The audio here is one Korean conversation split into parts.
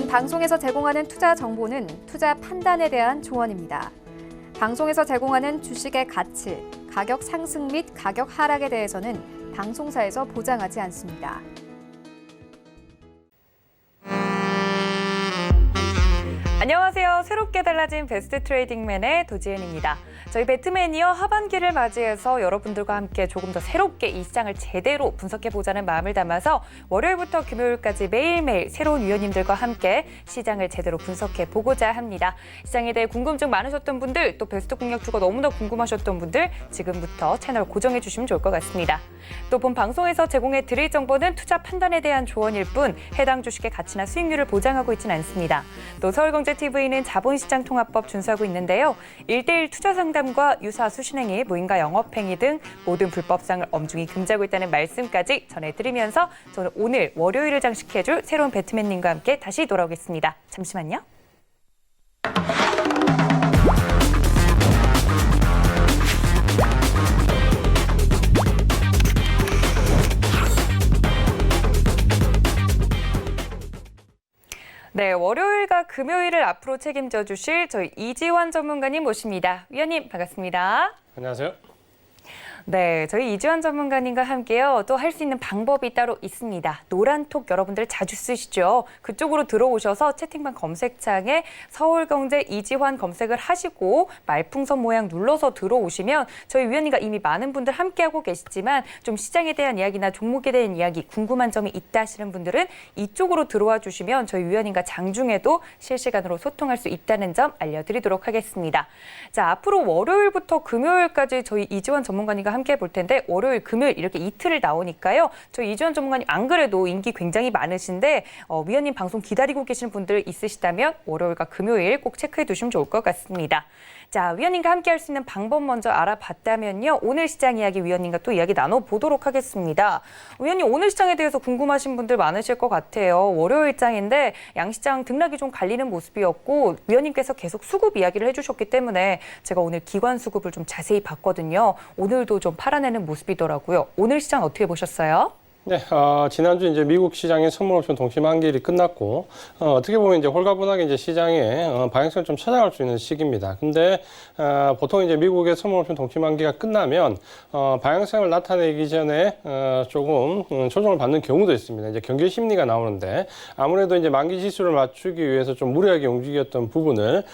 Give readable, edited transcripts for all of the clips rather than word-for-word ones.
방송에서 제공하는 투자 정보는 투자 판단에 대한 조언입니다. 방송에서 제공하는 주식의 가치, 가격 상승 및 가격 하락에 대해서는 방송사에서 보장하지 않습니다. 안녕하세요. 새롭게 달라진 베스트 트레이딩맨의 도지은입니다. 저희 배트맨이요 하반기를 맞이해서 여러분들과 함께 조금 더 새롭게 이 시장을 제대로 분석해보자는 마음을 담아서 월요일부터 금요일까지 매일매일 새로운 위원님들과 함께 시장을 제대로 분석해보고자 합니다. 시장에 대해 궁금증 많으셨던 분들, 또 베스트 공략 주가 너무나 궁금하셨던 분들 지금부터 채널 고정해주시면 좋을 것 같습니다. 또 본 방송에서 제공해드릴 정보는 투자 판단에 대한 조언일 뿐 해당 주식의 가치나 수익률을 보장하고 있지는 않습니다. 또 서울경제TV는 자본시장 통합법 준수하고 있는데요. 1:1 투자 상담과 유사 수신행위, 무인가 영업행위 등 모든 불법상을 엄중히 금지하고 있다는 말씀까지 전해드리면서 저는 오늘 월요일을 장식해줄 새로운 배트맨님과 함께 다시 돌아오겠습니다. 잠시만요. 네, 월요일과 금요일을 앞으로 책임져 주실 저희 이지환 전문가님 모십니다. 위원님 반갑습니다. 안녕하세요. 네, 저희 이지환 전문가님과 함께요. 또 할 수 있는 방법이 따로 있습니다. 노란톡 여러분들 자주 쓰시죠? 그쪽으로 들어오셔서 채팅방 검색창에 서울경제 이지환 검색을 하시고 말풍선 모양 눌러서 들어오시면 저희 위원님과 이미 많은 분들 함께하고 계시지만 좀 시장에 대한 이야기나 종목에 대한 이야기 궁금한 점이 있다 하시는 분들은 이쪽으로 들어와 주시면 저희 위원님과 장중에도 실시간으로 소통할 수 있다는 점 알려드리도록 하겠습니다. 자, 앞으로 월요일부터 금요일까지 저희 이지환 전문가님과 함께 볼 텐데 월요일, 금요일 이렇게 이틀을 나오니까요. 저희 이지환 전문가님 안 그래도 인기 굉장히 많으신데 위원님 방송 기다리고 계시는 분들 있으시다면 월요일과 금요일 꼭 체크해 두시면 좋을 것 같습니다. 자, 위원님과 함께 할 수 있는 방법 먼저 알아봤다면요. 오늘 시장 이야기 위원님과 또 이야기 나눠보도록 하겠습니다. 위원님 오늘 시장에 대해서 궁금하신 분들 많으실 것 같아요. 월요일장인데 양시장 등락이 좀 갈리는 모습이었고 위원님께서 계속 수급 이야기를 해주셨기 때문에 제가 오늘 기관 수급을 좀 자세히 봤거든요. 오늘도 좀 팔아내는 모습이더라고요. 오늘 시장 어떻게 보셨어요? 네, 지난주 이제 미국 시장의 선물옵션 동시 만기일이 끝났고, 어떻게 보면 이제 홀가분하게 이제 시장의 방향성을 좀 찾아갈 수 있는 시기입니다. 근데, 보통 이제 미국의 선물옵션 동시 만기가 끝나면, 방향성을 나타내기 전에, 조금, 조정을 받는 경우도 있습니다. 이제 경기 심리가 나오는데, 아무래도 이제 만기 지수를 맞추기 위해서 좀 무리하게 움직였던 부분을,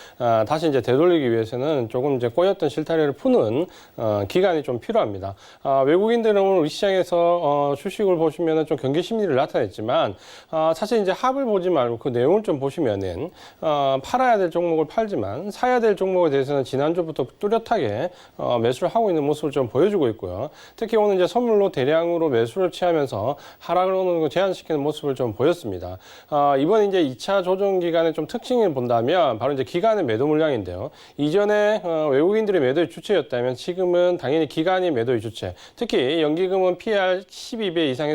다시 이제 되돌리기 위해서는 조금 이제 꼬였던 실타래를 푸는, 기간이 좀 필요합니다. 외국인들은 오늘 시장에서, 주식을 보시면은 좀 경기 심리를 나타냈지만, 사실 이제 합을 보지 말고 그 내용을 좀 보시면은, 팔아야 될 종목을 팔지만, 사야 될 종목에 대해서는 지난주부터 뚜렷하게, 매수를 하고 있는 모습을 좀 보여주고 있고요. 특히 오늘 이제 선물로 대량으로 매수를 취하면서 하락을 오는 거 제한시키는 모습을 좀 보였습니다. 이번 이제 2차 조정 기간의 좀 특징을 본다면, 바로 이제 기간의 매도 물량인데요. 이전에, 외국인들의 매도의 주체였다면 지금은 당연히 기관이 매도의 주체. 특히 연기금은 PR 12배 이상에서는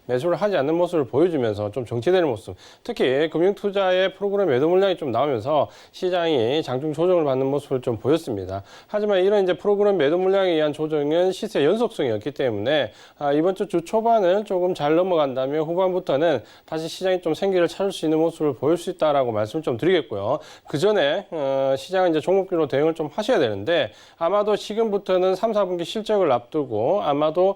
매수를 하지 않는 모습을 보여주면서 좀 정체되는 모습, 특히 금융투자의 프로그램 매도 물량이 좀 나오면서 시장이 장중 조정을 받는 모습을 좀 보였습니다. 하지만 이런 이제 프로그램 매도 물량에 의한 조정은 시세 연속성이었기 때문에 이번 주 초반을 조금 잘 넘어간다면 후반부터는 다시 시장이 좀 생기를 찾을 수 있는 모습을 보일 수 있다라고 말씀을 좀 드리겠고요. 그 전에 시장은 이제 종목별로 대응을 좀 하셔야 되는데 아마도 지금부터는 3, 4분기 실적을 앞두고 아마도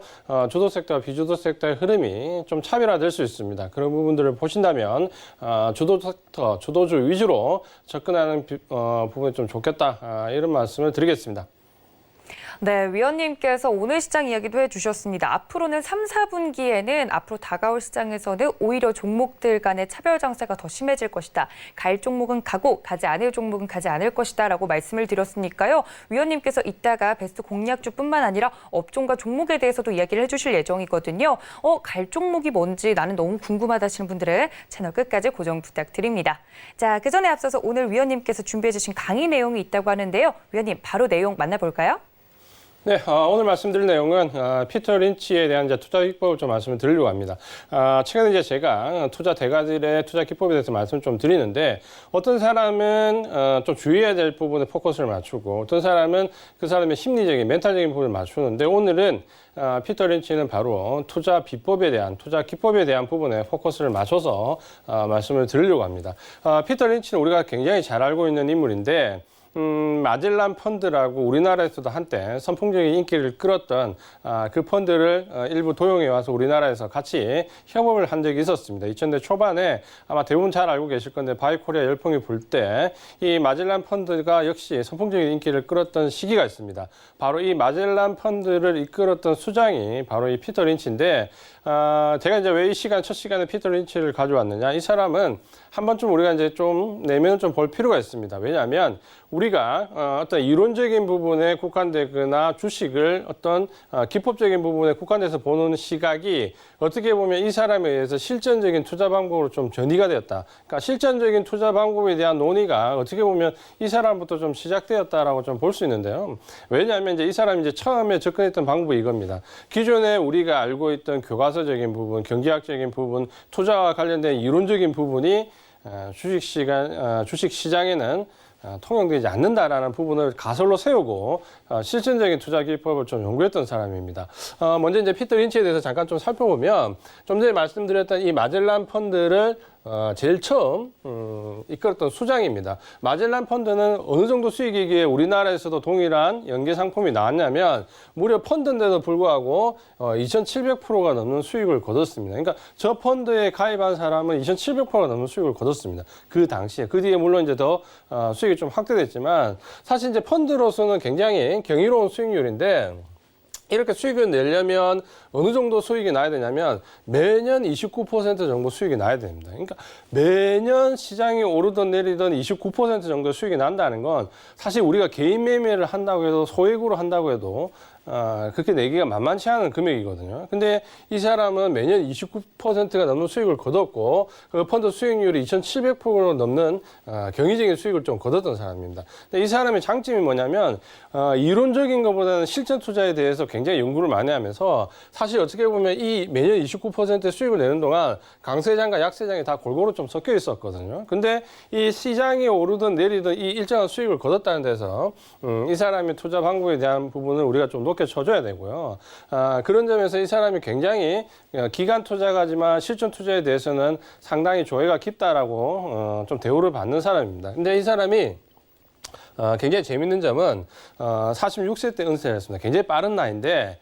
주도 섹터와 비주도 섹터의 흐름이 좀 차별화될 수 있습니다. 그런 부분들을 보신다면 주도 섹터, 주도주 위주로 접근하는 부분이 좀 좋겠다 이런 말씀을 드리겠습니다. 네, 위원님께서 오늘 시장 이야기도 해주셨습니다. 앞으로는 3, 4분기에는 앞으로 다가올 시장에서는 오히려 종목들 간의 차별 장세가 더 심해질 것이다. 갈 종목은 가고 가지 않을 종목은 가지 않을 것이다 라고 말씀을 드렸으니까요. 위원님께서 이따가 베스트 공략주뿐만 아니라 업종과 종목에 대해서도 이야기를 해주실 예정이거든요. 갈 종목이 뭔지 나는 너무 궁금하다 하시는 분들은 채널 끝까지 고정 부탁드립니다. 자, 그 전에 앞서서 오늘 위원님께서 준비해 주신 강의 내용이 있다고 하는데요. 위원님 바로 내용 만나볼까요? 네, 오늘 말씀드릴 내용은 피터 린치에 대한 이제 투자 기법을 좀 말씀을 드리려고 합니다. 최근에 이제 제가 투자 대가들의 투자 기법에 대해서 말씀을 좀 드리는데 어떤 사람은 좀 주의해야 될 부분에 포커스를 맞추고 어떤 사람은 그 사람의 심리적인 멘탈적인 부분을 맞추는데 오늘은 피터 린치는 바로 투자 비법에 대한 투자 기법에 대한 부분에 포커스를 맞춰서 말씀을 드리려고 합니다. 피터 린치는 우리가 굉장히 잘 알고 있는 인물인데 마젤란 펀드라고 우리나라에서도 한때 선풍적인 인기를 끌었던 그 펀드를 일부 도용해 와서 우리나라에서 같이 협업을 한 적이 있었습니다. 2000대 초반에 아마 대부분 잘 알고 계실 건데 바이코리아 열풍이 불 때 이 마젤란 펀드가 역시 선풍적인 인기를 끌었던 시기가 있습니다. 바로 이 마젤란 펀드를 이끌었던 수장이 바로 이 피터 린치인데 제가 이제 왜 이 첫 시간에 피터 린치를 가져왔느냐? 이 사람은 한 번쯤 우리가 이제 좀 내면을 좀 볼 필요가 있습니다. 왜냐하면 우리가 어떤 이론적인 부분에 국한되거나 주식을 어떤 기법적인 부분에 국한돼서 보는 시각이 어떻게 보면 이 사람에 의해서 실전적인 투자 방법으로 좀 전이가 되었다. 그러니까 실전적인 투자 방법에 대한 논의가 어떻게 보면 이 사람부터 좀 시작되었다라고 좀 볼 수 있는데요. 왜냐하면 이제 이 사람이 이제 처음에 접근했던 방법이 이겁니다. 기존에 우리가 알고 있던 교과서적인 부분, 경제학적인 부분, 투자와 관련된 이론적인 부분이 주식 시장에는 통용되지 않는다라는 부분을 가설로 세우고 실천적인 투자 기법을 좀 연구했던 사람입니다. 먼저 이제 피터 린치에 대해서 잠깐 좀 살펴보면 좀 전에 말씀드렸던 이 마젤란 펀드를 제일 처음 이끌었던 수장입니다. 마젤란 펀드는 어느 정도 수익이기에 우리나라에서도 동일한 연계 상품이 나왔냐면 무려 펀드인데도 불구하고 2,700%가 넘는 수익을 거뒀습니다. 그러니까 저 펀드에 가입한 사람은 2,700%가 넘는 수익을 거뒀습니다. 그 당시에. 그 뒤에 물론 이제 더 수익이 좀 확대됐지만 사실 이제 펀드로서는 굉장히 경이로운 수익률인데 이렇게 수익을 내려면 어느 정도 수익이 나야 되냐면 매년 29% 정도 수익이 나야 됩니다. 그러니까 매년 시장이 오르던 내리던 29% 정도 수익이 난다는 건 사실 우리가 개인 매매를 한다고 해도 소액으로 한다고 해도 그렇게 내기가 만만치 않은 금액이거든요. 근데 이 사람은 매년 29%가 넘는 수익을 거뒀고 그 펀드 수익률이 2,700%로 넘는 경이적인 수익을 좀 거뒀던 사람입니다. 근데 이 사람의 장점이 뭐냐면 이론적인 것보다는 실전 투자에 대해서 굉장히 연구를 많이 하면서 사실 어떻게 보면 이 매년 29% 수익을 내는 동안 강세장과 약세장이 다 골고루 좀 섞여 있었거든요. 근데 이 시장이 오르든 내리든 이 일정한 수익을 거뒀다는 데서 이 사람의 투자 방법에 대한 부분을 우리가 좀 높게 쳐줘야 되고요. 그런 점에서 이 사람이 굉장히 기간 투자가지만 실전 투자에 대해서는 상당히 조예가 깊다라고 좀 대우를 받는 사람입니다. 근데 이 사람이 굉장히 재밌는 점은 46세 때 은퇴를 했습니다. 굉장히 빠른 나이인데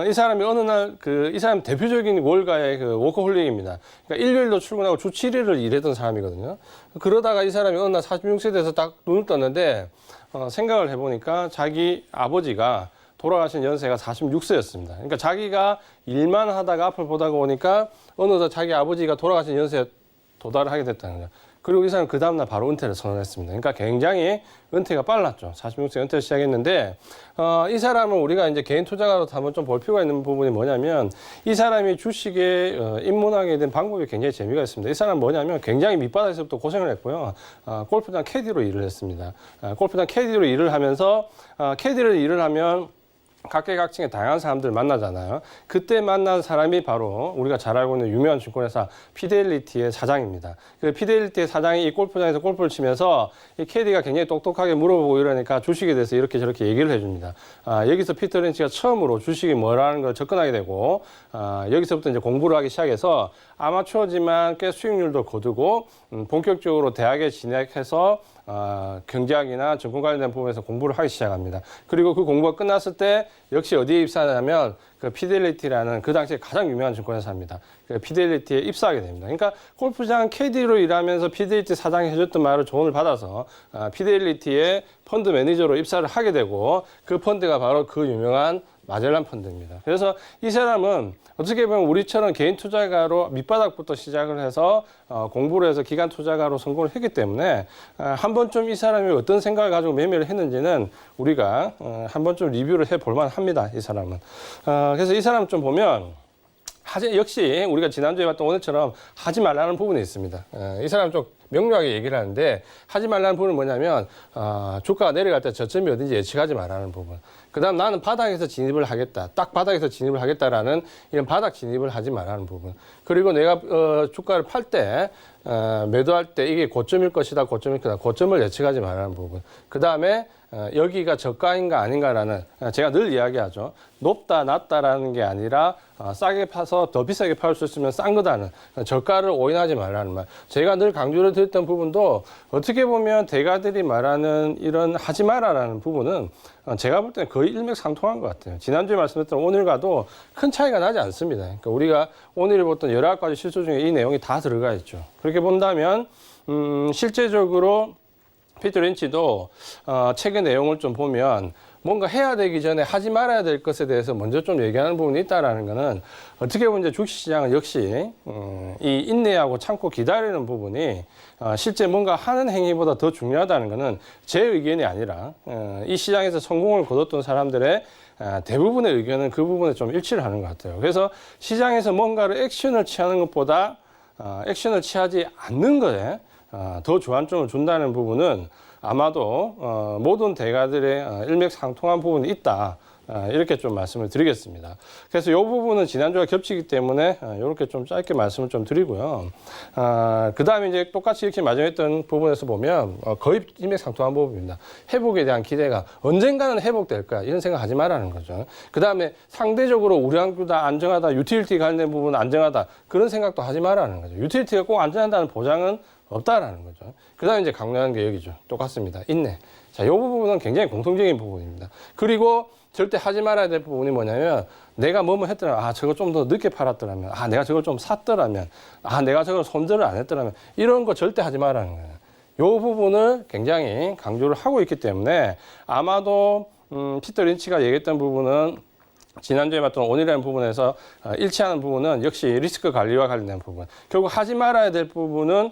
이 사람이 어느 날 이 사람 대표적인 월가의 그 워커홀릭입니다. 그러니까 일요일도 출근하고 주 7일을 일했던 사람이거든요. 그러다가 이 사람이 어느 날 46세 돼서 딱 눈을 떴는데 생각을 해보니까 자기 아버지가 돌아가신 연세가 46세였습니다. 그러니까 자기가 일만 하다가 앞을 보다가 보니까 어느덧 자기 아버지가 돌아가신 연세에 도달을 하게 됐다는 거죠. 그리고 이 사람은 그 다음날 바로 은퇴를 선언했습니다. 그러니까 굉장히 은퇴가 빨랐죠. 46세 은퇴를 시작했는데, 이 사람은 우리가 이제 개인 투자가로 한번 좀 볼 필요가 있는 부분이 뭐냐면, 이 사람이 주식에 입문하게 된 방법이 굉장히 재미가 있습니다. 이 사람은 뭐냐면 굉장히 밑바닥에서부터 고생을 했고요. 골프장 캐디로 일을 했습니다. 골프장 캐디로 일을 하면서, 캐디로 일을 하면 각계각층의 다양한 사람들 만나잖아요. 그때 만난 사람이 바로 우리가 잘 알고 있는 유명한 증권회사 피델리티의 사장입니다. 그 피델리티의 사장이 이 골프장에서 골프를 치면서 이 캐디가 굉장히 똑똑하게 물어보고 이러니까 주식에 대해서 이렇게 저렇게 얘기를 해줍니다. 여기서 피터 린치가 처음으로 주식이 뭐라는 걸 접근하게 되고 여기서부터 이제 공부를 하기 시작해서 아마추어지만 꽤 수익률도 거두고 본격적으로 대학에 진학해서 경제학이나 증권 관련된 부분에서 공부를 하기 시작합니다. 그리고 그 공부가 끝났을 때 역시 어디에 입사하냐면 그 피델리티라는 그 당시에 가장 유명한 증권회사입니다. 그 피델리티에 입사하게 됩니다. 그러니까 골프장 캐디로 일하면서 피델리티 사장이 해줬던 말을 조언을 받아서 피델리티의 펀드 매니저로 입사를 하게 되고 그 펀드가 바로 그 유명한 마젤란 펀드입니다. 그래서 이 사람은 어떻게 보면 우리처럼 개인 투자가로 밑바닥부터 시작을 해서 공부를 해서 기간 투자가로 성공을 했기 때문에 한 번쯤 이 사람이 어떤 생각을 가지고 매매를 했는지는 우리가 한 번쯤 리뷰를 해볼 만합니다. 이 사람은. 그래서 이 사람 좀 보면 역시 우리가 지난주에 봤던 오늘처럼 하지 말라는 부분이 있습니다. 이 사람 좀 명료하게 얘기를 하는데 하지 말라는 부분은 뭐냐면 주가가 내려갈 때 저점이 어딘지 예측하지 말라는 부분. 그다음 나는 바닥에서 진입을 하겠다. 딱 바닥에서 진입을 하겠다라는 이런 바닥 진입을 하지 말라는 부분. 그리고 내가 주가를 팔 때 매도할 때 이게 고점일 것이다, 고점일 거다, 고점을 예측하지 말라는 부분. 그다음에 여기가 저가인가 아닌가라는 제가 늘 이야기하죠. 높다, 낮다라는 게 아니라 싸게 파서 더 비싸게 팔 수 있으면 싼 거다는 저가를 오인하지 말라는 말. 제가 늘 강조를 드렸던 부분도 어떻게 보면 대가들이 말하는 이런 하지 마라라는 부분은 제가 볼 때는 거의 일맥상통한 것 같아요. 지난주에 말씀드렸던 오늘과도 큰 차이가 나지 않습니다. 그러니까 우리가 오늘 봤던 19가지 실수 중에 이 내용이 다 들어가 있죠. 그렇게 본다면 실제적으로 피터 린치도 책의 내용을 좀 보면 뭔가 해야 되기 전에 하지 말아야 될 것에 대해서 먼저 좀 얘기하는 부분이 있다라는 거는 어떻게 보면 이제 주식시장은 역시 이 인내하고 참고 기다리는 부분이 실제 뭔가 하는 행위보다 더 중요하다는 거는 제 의견이 아니라 이 시장에서 성공을 거뒀던 사람들의 대부분의 의견은 그 부분에 좀 일치를 하는 것 같아요. 그래서 시장에서 뭔가를 액션을 취하는 것보다 액션을 취하지 않는 거에 더 주안점을 준다는 부분은 아마도 모든 대가들의 일맥상통한 부분이 있다. 이렇게 좀 말씀을 드리겠습니다. 그래서 이 부분은 지난주와 겹치기 때문에 이렇게 좀 짧게 말씀을 좀 드리고요. 그 다음에 이제 똑같이 이렇게 마련했던 부분에서 보면 거의 일맥상통한 부분입니다. 회복에 대한 기대가 언젠가는 회복될 거야. 이런 생각 하지 말라는 거죠. 그 다음에 상대적으로 우량주다, 안정하다, 유틸리티 관련된 부분 안정하다. 그런 생각도 하지 말라는 거죠. 유틸리티가 꼭 안정한다는 보장은 없다라는 거죠. 그 다음에 이제 강조하는 게 여기죠. 똑같습니다. 인내. 자, 이 부분은 굉장히 공통적인 부분입니다. 그리고 절대 하지 말아야 될 부분이 뭐냐면 내가 뭐뭐 했더라면 저거 좀 더 늦게 팔았더라면 내가 저걸 좀 샀더라면 내가 저걸 손절을 안 했더라면 이런 거 절대 하지 말라는 거예요. 이 부분을 굉장히 강조를 하고 있기 때문에 아마도 피터 린치가 얘기했던 부분은 지난주에 봤던 오늘이라는 부분에서 일치하는 부분은 역시 리스크 관리와 관련된 부분. 결국 하지 말아야 될 부분은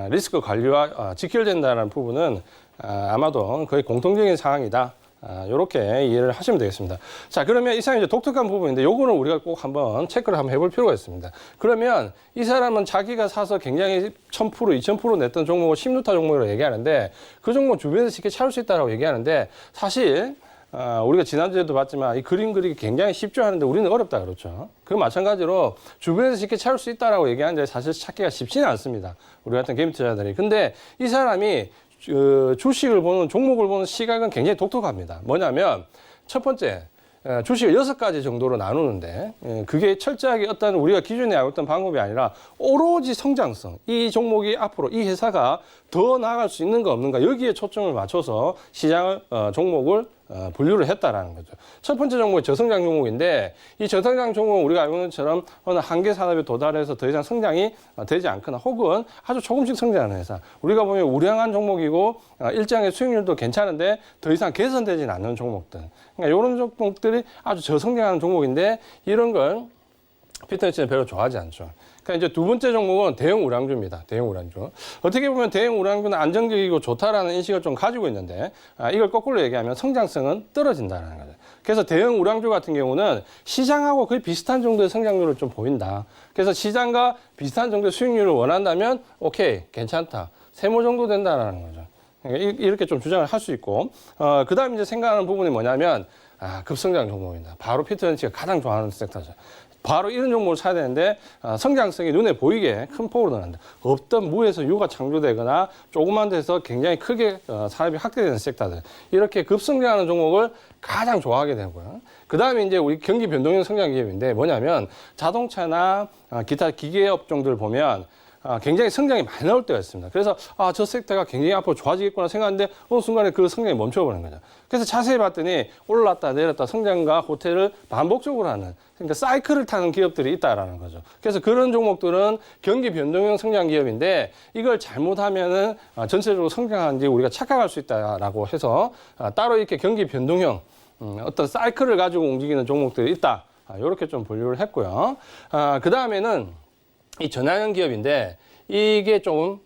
리스크 관리와 직결된다는 부분은 아마도 거의 공통적인 상황이다. 이렇게 이해를 하시면 되겠습니다. 자, 그러면 이 사람이 이제 독특한 부분인데 요거는 우리가 꼭 한번 체크를 한번 해볼 필요가 있습니다. 그러면 이 사람은 자기가 사서 굉장히 1000%, 2000% 냈던 종목을 10루타 종목이라고 얘기하는데 그 종목 주변에서 쉽게 찾을 수 있다고 얘기하는데 사실 우리가 지난주에도 봤지만 이 그림 그리기 굉장히 쉽죠 하는데 우리는 어렵다 그렇죠. 그 마찬가지로 주변에서 쉽게 찾을 수 있다라고 얘기하는데 사실 찾기가 쉽지는 않습니다. 우리 같은 개미 투자자들이. 근데 이 사람이 주식을 보는 종목을 보는 시각은 굉장히 독특합니다. 뭐냐면 첫 번째 주식을 6가지 정도로 나누는데 그게 철저하게 어떤 우리가 기존에 알고 있던 방법이 아니라 오로지 성장성, 이 종목이 앞으로 이 회사가 더 나아갈 수 있는가 없는가 여기에 초점을 맞춰서 시장을 종목을 분류를 했다라는 거죠. 첫 번째 종목이 저성장 종목인데 이 저성장 종목은 우리가 알고 있는 것처럼 어느 한계 산업에 도달해서 더 이상 성장이 되지 않거나 혹은 아주 조금씩 성장하는 회사. 우리가 보면 우량한 종목이고 일정의 수익률도 괜찮은데 더 이상 개선되지는 않는 종목들. 그러니까 이런 종목들이 아주 저성장하는 종목인데 이런 걸 피터 린치는 별로 좋아하지 않죠. 그러니까 이제 두 번째 종목은 대형 우량주입니다. 대형 우량주. 어떻게 보면 대형 우량주는 안정적이고 좋다라는 인식을 좀 가지고 있는데 이걸 거꾸로 얘기하면 성장성은 떨어진다는 거죠. 그래서 대형 우량주 같은 경우는 시장하고 거의 비슷한 정도의 성장률을 좀 보인다. 그래서 시장과 비슷한 정도의 수익률을 원한다면 오케이, 괜찮다. 세모 정도 된다라는 거죠. 이렇게 좀 주장을 할 수 있고 그 다음에 이제 생각하는 부분이 뭐냐면 급성장 종목입니다. 바로 피터 린치가 가장 좋아하는 섹터죠. 바로 이런 종목을 사야 되는데 성장성이 눈에 보이게 큰 폭으로 늘어난다. 없던 무에서 유가 창조되거나 조그만 데서 굉장히 크게 산업이 확대되는 섹터들. 이렇게 급성장하는 종목을 가장 좋아하게 되고요. 그 다음에 이제 우리 경기 변동형 성장 기업인데 뭐냐면 자동차나 기타 기계 업종들 보면 굉장히 성장이 많이 나올 때가 있습니다. 그래서 저 섹터가 굉장히 앞으로 좋아지겠구나 생각하는데 어느 순간에 그 성장이 멈춰버리는 거죠. 그래서 자세히 봤더니 올랐다 내렸다 성장과 호텔을 반복적으로 하는 그러니까 사이클을 타는 기업들이 있다라는 거죠. 그래서 그런 종목들은 경기 변동형 성장 기업인데 이걸 잘못하면은 전체적으로 성장하는지 우리가 착각할 수 있다라고 해서 따로 이렇게 경기 변동형 어떤 사이클을 가지고 움직이는 종목들이 있다. 이렇게 좀 분류를 했고요. 그 다음에는 이 전환형 기업인데 이게 조금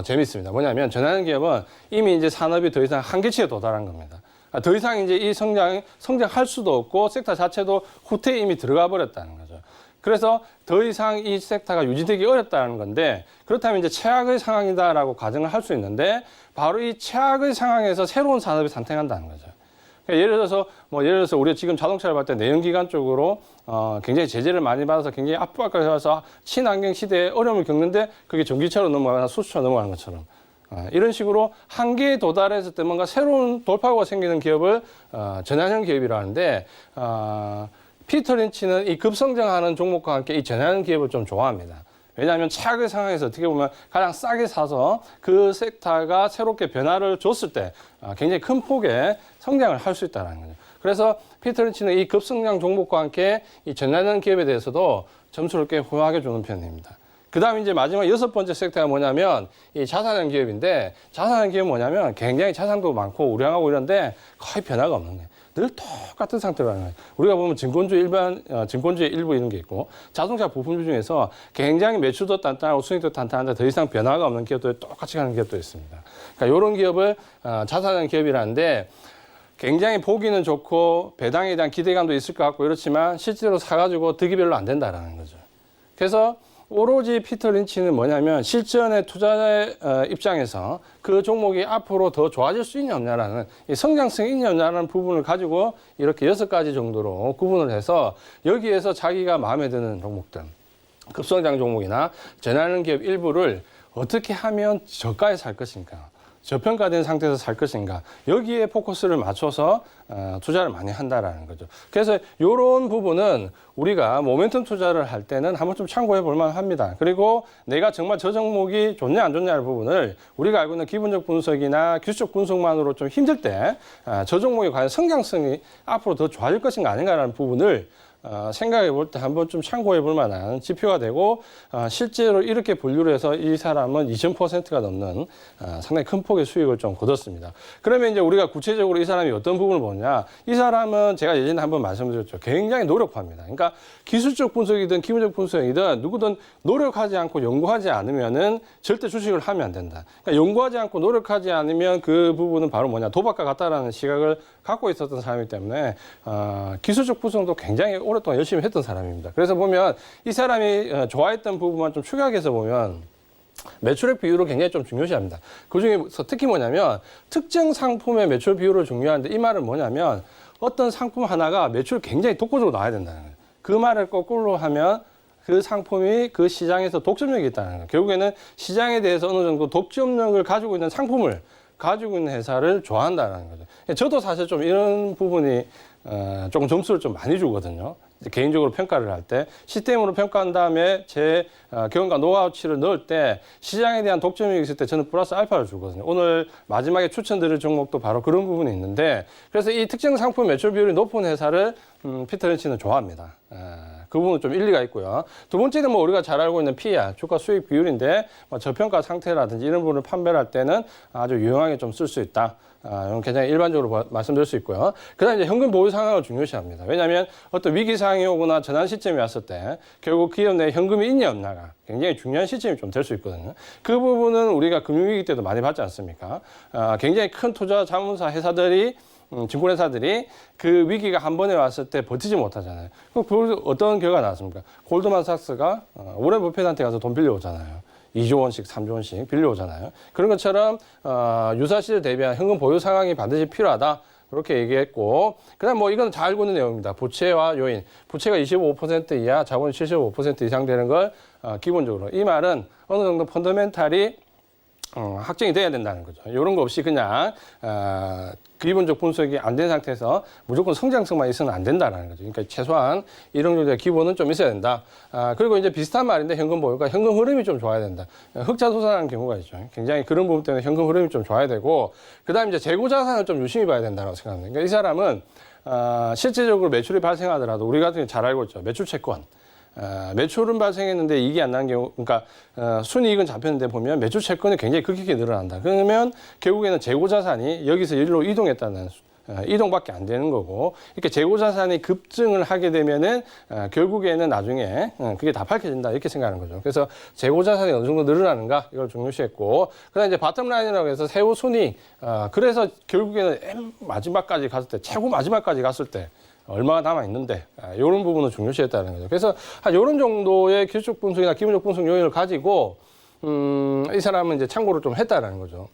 재밌습니다. 뭐냐면 전환형 기업은 이미 이제 산업이 더 이상 한계치에 도달한 겁니다. 더 이상 이제 이 성장할 수도 없고 섹터 자체도 후퇴에 이미 들어가 버렸다는 거죠. 그래서 더 이상 이 섹터가 유지되기 어렵다는 건데 그렇다면 이제 최악의 상황이다라고 가정을 할 수 있는데 바로 이 최악의 상황에서 새로운 산업이 탄생한다는 거죠. 그러니까 예를 들어서 우리가 지금 자동차를 봤을 때 내연기관 쪽으로 굉장히 제재를 많이 받아서 굉장히 압박을 해서 친환경 시대에 어려움을 겪는데 그게 전기차로 넘어가거나 수소차로 넘어가는 것처럼 이런 식으로 한계에 도달했을 때 뭔가 새로운 돌파구가 생기는 기업을 전환형 기업이라 하는데 피터 린치는 이 급성장하는 종목과 함께 이 전환형 기업을 좀 좋아합니다. 왜냐하면 최악의 상황에서 어떻게 보면 가장 싸게 사서 그 섹터가 새롭게 변화를 줬을 때 굉장히 큰 폭의 성장을 할 수 있다는 거죠. 그래서 피터 린치는 이 급성장 종목과 함께 이 전환형 기업에 대해서도 점수를 꽤 후하게 주는 편입니다. 그 다음에 이제 마지막 6번째 섹터가 뭐냐면 이 자산형 기업인데 자산형 기업은 뭐냐면 굉장히 자산도 많고 우량하고 이런데 거의 변화가 없는 거예요. 늘 똑같은 상태로 하는 거예요. 우리가 보면 증권주의 일부 이런 게 있고 자동차 부품주 중에서 굉장히 매출도 단단하고 수익도 단단한데 더 이상 변화가 없는 기업도 똑같이 가는 기업도 있습니다. 그러니까 이런 기업을 자산형 기업이라는데 굉장히 보기는 좋고 배당에 대한 기대감도 있을 것 같고 이렇지만 실제로 사가지고 득이 별로 안 된다라는 거죠. 그래서 오로지 피터 린치는 뭐냐면 실전의 투자자의 입장에서 그 종목이 앞으로 더 좋아질 수 있냐 없냐라는 이 성장성이 있냐 없냐라는 부분을 가지고 이렇게 6가지 정도로 구분을 해서 여기에서 자기가 마음에 드는 종목들, 급성장 종목이나 전환하는 기업 일부를 어떻게 하면 저가에 살 것인가, 저평가된 상태에서 살 것인가 여기에 포커스를 맞춰서 투자를 많이 한다라는 거죠. 그래서 이런 부분은 우리가 모멘텀 투자를 할 때는 한번 좀 참고해 볼 만합니다. 그리고 내가 정말 저 종목이 좋냐 안 좋냐의 부분을 우리가 알고 있는 기본적 분석이나 기술적 분석만으로 좀 힘들 때 저 종목이 과연 성장성이 앞으로 더 좋아질 것인가 아닌가라는 부분을 생각해 볼 때 한번 좀 참고해 볼 만한 지표가 되고 실제로 이렇게 분류를 해서 이 사람은 2000%가 넘는 상당히 큰 폭의 수익을 좀 거뒀습니다. 그러면 이제 우리가 구체적으로 이 사람이 어떤 부분을 보느냐 이 사람은 제가 예전에 한번 말씀드렸죠. 굉장히 노력합니다. 그러니까 기술적 분석이든 기본적 분석이든 누구든 노력하지 않고 연구하지 않으면은 절대 주식을 하면 안 된다. 그러니까 연구하지 않고 노력하지 않으면 그 부분은 바로 뭐냐 도박과 같다라는 시각을 갖고 있었던 사람이기 때문에 기술적 분석도 굉장히 오랫동안 열심히 했던 사람입니다. 그래서 보면 이 사람이 좋아했던 부분만 좀 축약해서 보면 매출액 비율을 굉장히 좀 중요시합니다. 그중에서 특히 뭐냐면 특정 상품의 매출 비율을 중요한데 이 말은 뭐냐면 어떤 상품 하나가 매출 굉장히 독보적으로 나와야 된다는 거예요. 그 말을 거꾸로 하면 그 상품이 그 시장에서 독점력이 있다는 거예요. 결국에는 시장에 대해서 어느 정도 독점력을 가지고 있는 상품을 가지고 있는 회사를 좋아한다는 거죠. 저도 사실 좀 이런 부분이 조금 점수를 좀 많이 주거든요. 개인적으로 평가를 할 때 시스템으로 평가한 다음에 제 경험과 노하우치를 넣을 때 시장에 대한 독점이 있을 때 저는 플러스 알파를 주거든요. 오늘 마지막에 추천드릴 종목도 바로 그런 부분이 있는데 그래서 이 특정 상품 매출 비율이 높은 회사를 피터 린치는 좋아합니다. 그 부분은 좀 일리가 있고요. 두 번째는 뭐 우리가 잘 알고 있는 PER, 주가 수익 비율인데 뭐 저평가 상태라든지 이런 부분을 판별할 할 때는 아주 유용하게 좀 쓸 수 있다. 이건 굉장히 일반적으로 말씀드릴 수 있고요. 그 다음에 이제 현금 보유 상황을 중요시합니다. 왜냐하면 어떤 위기 상황이 오거나 전환 시점이 왔을 때 결국 기업 내에 현금이 있냐 없냐가 굉장히 중요한 시점이 좀 될 수 있거든요. 그 부분은 우리가 금융위기 때도 많이 봤지 않습니까? 굉장히 큰 투자 자문사 회사들이 증권회사들이 그 위기가 한 번에 왔을 때 버티지 못하잖아요. 그럼 어떤 결과가 나왔습니까? 골드만삭스가 워렌 버핏한테 가서 돈 빌려오잖아요. 2조 원씩, 3조 원씩 빌려오잖아요. 그런 것처럼 유사시를 대비한 현금 보유 상황이 반드시 필요하다. 그렇게 얘기했고 그다음 뭐 이건 잘 알고 있는 내용입니다. 부채와 요인. 부채가 25% 이하, 자본이 75% 이상 되는 걸 기본적으로. 이 말은 어느 정도 펀더멘탈이 확정이 돼야 된다는 거죠. 이런 거 없이 그냥 기본적 분석이 안 된 상태에서 무조건 성장성만 있어서는 안 된다는 거죠. 그러니까 최소한 이런 정도의 기본은 좀 있어야 된다. 그리고 이제 비슷한 말인데 현금 보유가 현금 흐름이 좀 좋아야 된다. 흑자소산하는 경우가 있죠. 굉장히 그런 부분 때문에 현금 흐름이 좀 좋아야 되고 그다음에 이제 재고 자산을 좀 유심히 봐야 된다고 생각합니다. 그러니까 이 사람은 실제적으로 매출이 발생하더라도 우리 같은 경우 잘 알고 있죠. 매출 채권. 매출은 발생했는데 이익이 안 난 경우, 그러니까 순이익은 잡혔는데 보면 매출 채권이 굉장히 급격히 늘어난다. 그러면 결국에는 재고 자산이 여기서 일로 이동했다는 이동밖에 안 되는 거고 이렇게 재고 자산이 급증을 하게 되면은 결국에는 나중에 그게 다 밝혀진다 이렇게 생각하는 거죠. 그래서 재고 자산이 어느 정도 늘어나는가 이걸 중요시했고 그다음 이제 바텀 라인이라고 해서 세후 순이 그래서 결국에는 마지막까지 갔을 때 최고 마지막까지 갔을 때 얼마가 남아 있는데 이런 부분을 중요시했다는 거죠. 그래서 한 이런 정도의 기술적 분석이나 기본적 분석 요인을 가지고 이 사람은 이제 참고를 좀 했다라는 거죠.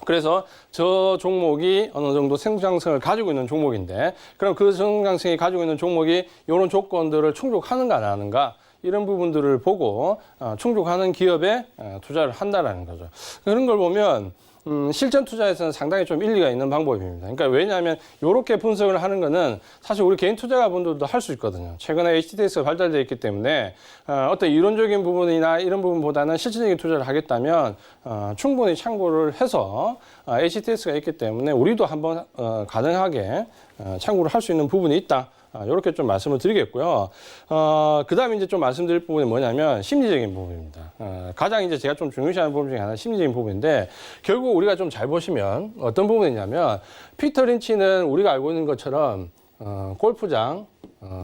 그래서 저 종목이 어느 정도 성장성을 가지고 있는 종목인데 그럼 그 성장성이 가지고 있는 종목이 이런 조건들을 충족하는가 안 하는가 이런 부분들을 보고 충족하는 기업에 투자를 한다라는 거죠. 그런 걸 보면 실전 투자에서는 상당히 좀 일리가 있는 방법입니다. 그러니까 왜냐하면 이렇게 분석을 하는 거는 사실 우리 개인 투자자분들도 할 수 있거든요. 최근에 HTS가 발달되어 있기 때문에 어떤 이론적인 부분이나 이런 부분보다는 실질적인 투자를 하겠다면 충분히 참고를 해서 HTS가 있기 때문에 우리도 한번 가능하게 참고를 할 수 있는 부분이 있다. 이렇게 좀 말씀을 드리겠고요. 그 다음에 이제 좀 말씀드릴 부분이 뭐냐면 심리적인 부분입니다. 가장 이제 제가 좀 중요시하는 부분 중에 하나는 심리적인 부분인데 결국 우리가 좀 잘 보시면 어떤 부분이냐면 피터 린치는 우리가 알고 있는 것처럼 골프장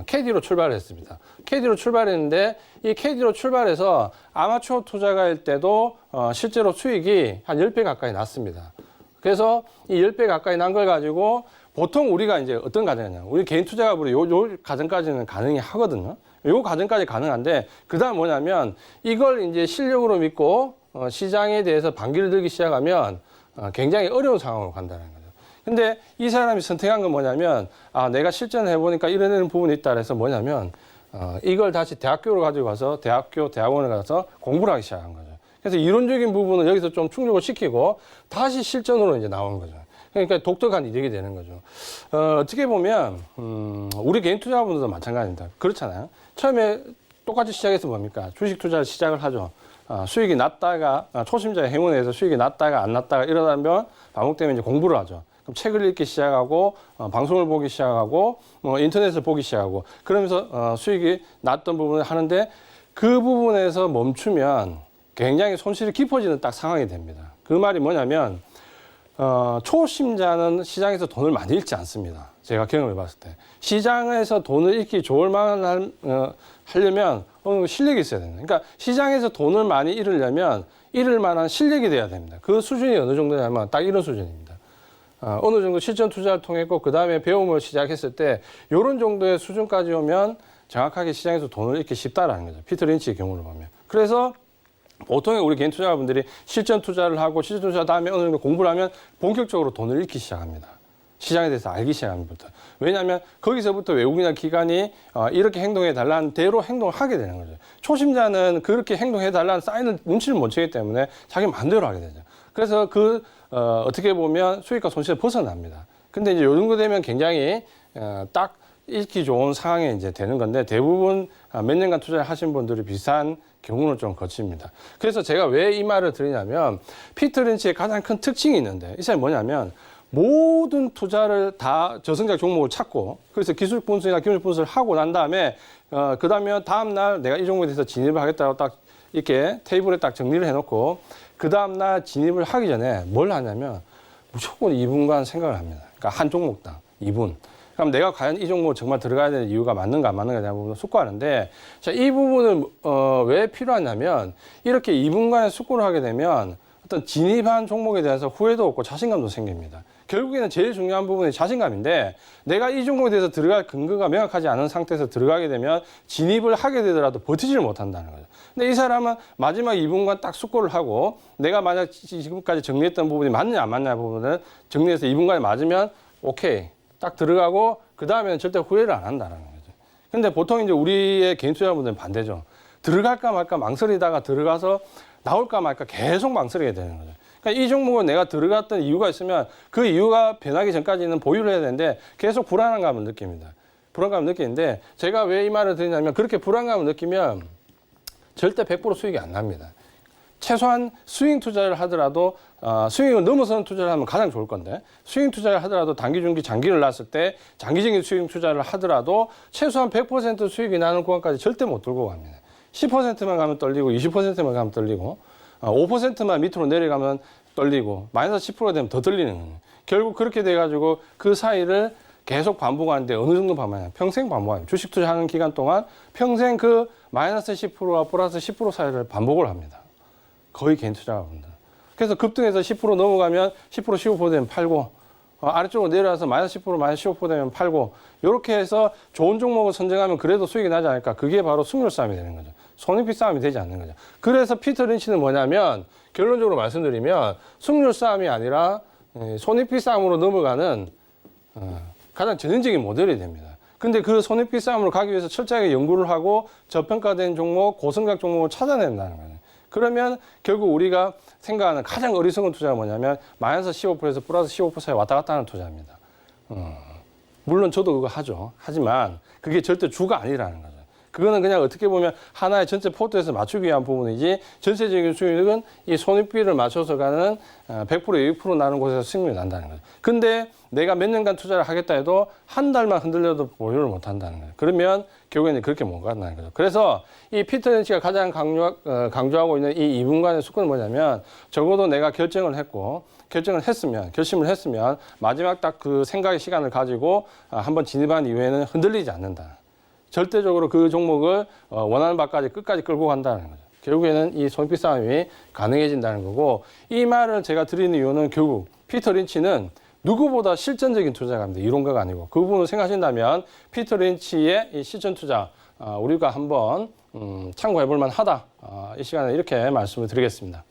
캐디로 출발했습니다. 캐디로 출발했는데 이 캐디로 출발해서 아마추어 투자가일 때도 실제로 수익이 한 10배 가까이 났습니다. 그래서 이 10배 가까이 난 걸 가지고 보통 우리가 이제 어떤 가정이냐. 우리 개인 투자가부로 요 가정까지는 가능히 하거든요. 요 가정까지 가능한데, 그 다음 뭐냐면, 이걸 이제 실력으로 믿고, 시장에 대해서 반기를 들기 시작하면, 굉장히 어려운 상황으로 간다는 거죠. 근데 이 사람이 선택한 건 뭐냐면, 내가 실전을 해보니까 이런 부분이 있다 그래서 뭐냐면, 이걸 다시 대학교로 가지고 가서, 대학원을 가서 공부를 하기 시작한 거죠. 그래서 이론적인 부분은 여기서 좀 충족을 시키고, 다시 실전으로 이제 나온 거죠. 그러니까 독특한 이력이 되는 거죠. 어떻게 보면 우리 개인 투자자분들도 마찬가지입니다. 그렇잖아요. 처음에 똑같이 시작해서 뭡니까? 주식 투자를 시작을 하죠. 수익이 났다가 초심자의 행운에 의해서 수익이 났다가 안 났다가 이러다면 반복되면 이제 공부를 하죠. 그럼 책을 읽기 시작하고 방송을 보기 시작하고 인터넷을 보기 시작하고 그러면서 수익이 났던 부분을 하는데 그 부분에서 멈추면 굉장히 손실이 깊어지는 딱 상황이 됩니다. 그 말이 뭐냐면 초심자는 시장에서 돈을 많이 잃지 않습니다. 제가 경험해 봤을 때. 시장에서 돈을 잃기 좋을 만한, 하려면 어느 정도 실력이 있어야 됩니다. 그러니까 시장에서 돈을 많이 잃으려면 잃을 만한 실력이 돼야 됩니다. 그 수준이 어느 정도냐면 딱 이런 수준입니다. 어느 정도 실전 투자를 통했고, 그 다음에 배움을 시작했을 때, 요런 정도의 수준까지 오면 정확하게 시장에서 돈을 잃기 쉽다라는 거죠. 피터 린치의 경우를 보면. 그래서 보통의 우리 개인 투자자분들이 실전 투자를 하고 실전 투자 다음에 어느 정도 공부를 하면 본격적으로 돈을 잃기 시작합니다. 시장에 대해서 알기 시작합니다. 왜냐하면 거기서부터 외국이나 기관이 이렇게 행동해 달라는 대로 행동을 하게 되는 거죠. 초심자는 그렇게 행동해 달라는 사인을 눈치를 못 채기 때문에 자기 마음대로 하게 되죠. 그래서 어떻게 보면 수익과 손실을 벗어납니다. 근데 이제 요 정도 되면 굉장히 딱 읽기 좋은 상황에 이제 되는 건데 대부분 몇 년간 투자를 하신 분들이 비슷한 경우를 좀 거칩니다. 그래서 제가 왜 이 말을 드리냐면 피터 린치의 가장 큰 특징이 있는데 이 사람이 뭐냐면 모든 투자를 다 저성장 종목을 찾고 그래서 기술 분석이나 기술 분석을 하고 난 다음에 그 다음에 다음날 내가 이 종목에 대해서 진입을 하겠다고 딱 이렇게 테이블에 딱 정리를 해놓고 그 다음날 진입을 하기 전에 뭘 하냐면 무조건 2분간 생각을 합니다. 그러니까 한 종목당 2분. 그럼 내가 과연 이 종목 정말 들어가야 되는 이유가 맞는가 안 맞는가에 대한 부분을 숙고하는데 자, 이 부분을 왜 필요하냐면 이렇게 2분간의 숙고를 하게 되면 어떤 진입한 종목에 대해서 후회도 없고 자신감도 생깁니다. 결국에는 제일 중요한 부분이 자신감인데 내가 이 종목에 대해서 들어갈 근거가 명확하지 않은 상태에서 들어가게 되면 진입을 하게 되더라도 버티지를 못한다는 거죠. 근데 이 사람은 마지막 2분간 딱 숙고를 하고 내가 만약 지금까지 정리했던 부분이 맞느냐 안 맞느냐 부분을 정리해서 2분간에 맞으면 오케이. 딱 들어가고 그 다음에는 절대 후회를 안 한다는 거죠. 근데 보통 이제 우리의 개인 투자자분들은 반대죠. 들어갈까 말까 망설이다가 들어가서 나올까 말까 계속 망설이게 되는 거죠. 그러니까 이 종목은 내가 들어갔던 이유가 있으면 그 이유가 변하기 전까지는 보유를 해야 되는데 계속 불안감을 느낍니다. 불안감을 느끼는데 제가 왜 이 말을 드리냐면 그렇게 불안감을 느끼면 절대 100% 수익이 안 납니다. 최소한 스윙 투자를 하더라도 스윙을 넘어서는 투자를 하면 가장 좋을 건데 스윙 투자를 하더라도 단기, 중기, 장기를 놨을 때 장기적인 스윙 투자를 하더라도 최소한 100% 수익이 나는 구간까지 절대 못 들고 갑니다. 10%만 가면 떨리고 20%만 가면 떨리고 5%만 밑으로 내려가면 떨리고 마이너스 10%가 되면 더 떨리는 거예요. 결국 그렇게 돼가지고 그 사이를 계속 반복하는데 어느 정도 반복해요? 평생 반복해요. 주식 투자하는 기간 동안 평생 그 마이너스 10%와 플러스 10% 사이를 반복을 합니다. 거의 개인 투자자분들. 그래서 급등해서 10% 넘어가면 10% 15% 되면 팔고 아래쪽으로 내려와서 마이너스 10% 마이너스 15% 되면 팔고 이렇게 해서 좋은 종목을 선정하면 그래도 수익이 나지 않을까. 그게 바로 승률 싸움이 되는 거죠. 손익비 싸움이 되지 않는 거죠. 그래서 피터 린치는 뭐냐면 결론적으로 말씀드리면 승률 싸움이 아니라 손익비 싸움으로 넘어가는 가장 전형적인 모델이 됩니다. 근데 그 손익비 싸움으로 가기 위해서 철저하게 연구를 하고 저평가된 종목, 고성장 종목을 찾아낸다는 거예요. 그러면 결국 우리가 생각하는 가장 어리석은 투자가 뭐냐면 마이너스 15%에서 플러스 15% 사이 왔다 갔다 하는 투자입니다. 물론 저도 그거 하죠. 하지만 그게 절대 주가 아니라는 거죠. 그거는 그냥 어떻게 보면 하나의 전체 포트에서 맞추기 위한 부분이지 전체적인 수익은 이 손익비를 맞춰서 가는 100%, 200% 나는 곳에서 수익률이 난다는 거죠. 근데 내가 몇 년간 투자를 하겠다 해도 한 달만 흔들려도 보유를 못 한다는 거예요. 그러면 결국에는 그렇게 못 간다는 거죠. 그래서 이 피터 린치가 가장 강조하고 있는 이 2분간의 수권은 뭐냐면 적어도 내가 결심을 했으면 마지막 딱 그 생각의 시간을 가지고 한번 진입한 이후에는 흔들리지 않는다. 절대적으로 그 종목을 원하는 바까지 끝까지 끌고 간다는 거죠. 결국에는 이 손익비 싸움이 가능해진다는 거고, 이 말을 제가 드리는 이유는 결국 피터 린치는 누구보다 실전적인 투자가입니다. 이론가가 아니고. 그 부분을 생각하신다면 피터 린치의 이 실전 투자 우리가 한번 참고해 볼 만하다. 이 시간에 이렇게 말씀을 드리겠습니다.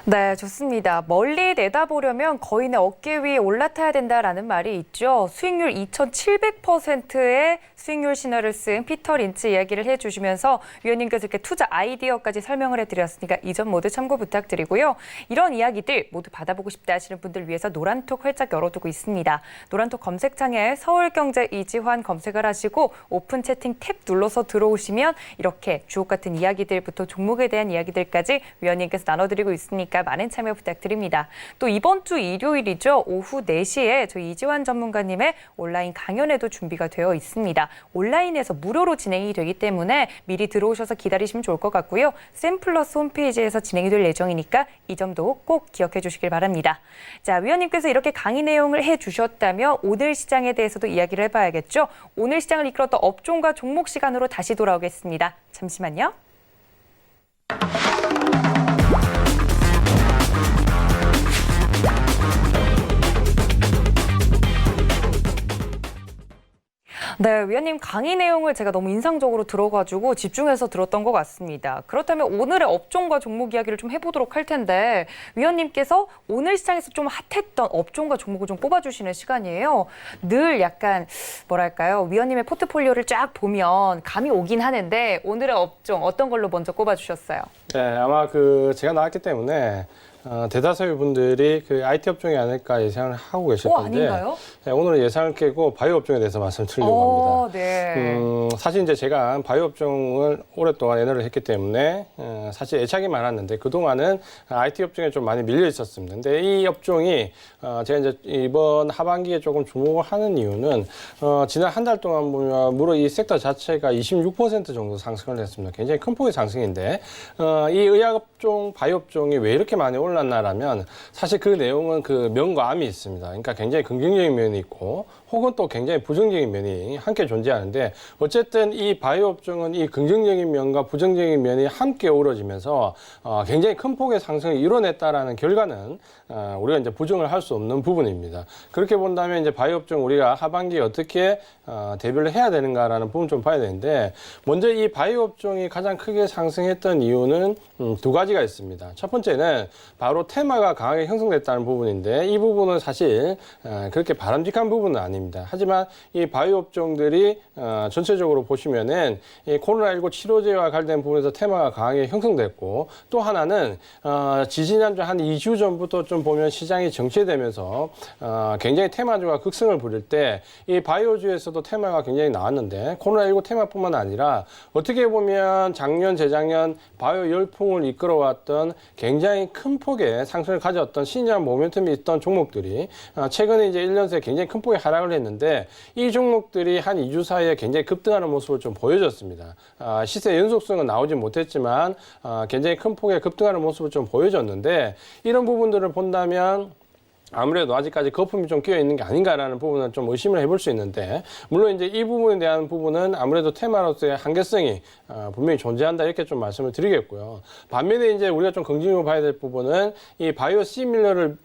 네, 좋습니다. 멀리 내다보려면 거인의 어깨 위에 올라타야 된다라는 말이 있죠. 수익률 2,700%의 수익률 신화를 쓴 피터 린치 이야기를 해주시면서 위원님께서 이렇게 투자 아이디어까지 설명을 해드렸으니까 이 점 모두 참고 부탁드리고요. 이런 이야기들 모두 받아보고 싶다 하시는 분들 위해서 노란톡 활짝 열어두고 있습니다. 노란톡 검색창에 서울경제 이지환 검색을 하시고 오픈 채팅 탭 눌러서 들어오시면 이렇게 주옥 같은 이야기들부터 종목에 대한 이야기들까지 위원님께서 나눠드리고 있으니까 많은 참여 부탁드립니다. 또 이번 주 일요일이죠. 오후 4시에 저희 이지환 전문가님의 온라인 강연회도 준비가 되어 있습니다. 온라인에서 무료로 진행이 되기 때문에 미리 들어오셔서 기다리시면 좋을 것 같고요. 샘플러스 홈페이지에서 진행이 될 예정이니까 이 점도 꼭 기억해 주시길 바랍니다. 자, 위원님께서 이렇게 강의 내용을 해주셨다면 오늘 시장에 대해서도 이야기를 해봐야겠죠. 오늘 시장을 이끌었던 업종과 종목 시간으로 다시 돌아오겠습니다. 잠시만요. 네, 위원님 강의 내용을 제가 너무 인상적으로 들어가지고 집중해서 들었던 것 같습니다. 그렇다면 오늘의 업종과 종목 이야기를 좀 해보도록 할 텐데 위원님께서 오늘 시장에서 좀 핫했던 업종과 종목을 좀 꼽아주시는 시간이에요. 늘 약간 뭐랄까요, 위원님의 포트폴리오를 쫙 보면 감이 오긴 하는데 오늘의 업종 어떤 걸로 먼저 꼽아주셨어요? 네, 아마 제가 나왔기 때문에 대다수의 분들이 그 IT 업종이 아닐까 예상을 하고 계실 건데, 아닌가요? 네, 오늘은 예상을 깨고 바이오 업종에 대해서 말씀드리려고 합니다. 네. 사실 이제 제가 바이오 업종을 오랫동안 연애를 했기 때문에 사실 애착이 많았는데 그동안은 IT 업종에 좀 많이 밀려 있었습니다. 근데 이 업종이 제가 이제 이번 하반기에 조금 주목을 하는 이유는 지난 한 달 동안 보면 무려 이 섹터 자체가 26% 정도 상승을 했습니다. 굉장히 큰 폭의 상승인데 이 의약 업종, 바이오 업종이 왜 이렇게 많이 올랐는지 올랐나라면 사실 그 내용은 그 면과 암이 있습니다. 그러니까 굉장히 긍정적인 면이 있고 혹은 또 굉장히 부정적인 면이 함께 존재하는데 어쨌든 이 바이오 업종은 이 긍정적인 면과 부정적인 면이 함께 어우러지면서 굉장히 큰 폭의 상승을 이뤄냈다라는 결과는 우리가 이제 부정을 할 수 없는 부분입니다. 그렇게 본다면 이제 바이오 업종 우리가 하반기에 어떻게 대비를 해야 되는가라는 부분 좀 봐야 되는데 먼저 이 바이오 업종이 가장 크게 상승했던 이유는 두 가지가 있습니다. 첫 번째는 바로 테마가 강하게 형성됐다는 부분인데 이 부분은 사실 그렇게 바람직한 부분은 아닙니다. 하지만 이 바이오 업종들이 전체적으로 보시면은 이 코로나19 치료제와 관련된 부분에서 테마가 강하게 형성됐고 또 하나는 지지난주 한 2주 전부터 좀 보면 시장이 정체되면서 굉장히 테마주가 급승을 부릴 때 이 바이오주에서도 테마가 굉장히 나왔는데 코로나19 테마뿐만 아니라 어떻게 보면 작년, 재작년 바이오 열풍을 이끌어왔던 굉장히 큰 폭의 상승을 가져왔던 신장 모멘텀이 있던 종목들이 최근에 이제 1년 새에 굉장히 큰 폭의 하락을 했는데 이 종목들이 한 2주 사이에 굉장히 급등하는 모습을 좀 보여줬습니다. 시세 연속성은 나오지 못했지만 굉장히 큰 폭의 급등하는 모습을 좀 보여줬는데 이런 부분들을 본다면 아무래도 아직까지 거품이 좀 끼어 있는 게 아닌가라는 부분은 좀 의심을 해볼 수 있는데 물론 이제 이 부분에 대한 부분은 아무래도 테마로서의 한계성이 분명히 존재한다 이렇게 좀 말씀을 드리겠고요. 반면에 이제 우리가 좀 긍정적으로 봐야 될 부분은 이 바이오 시밀러를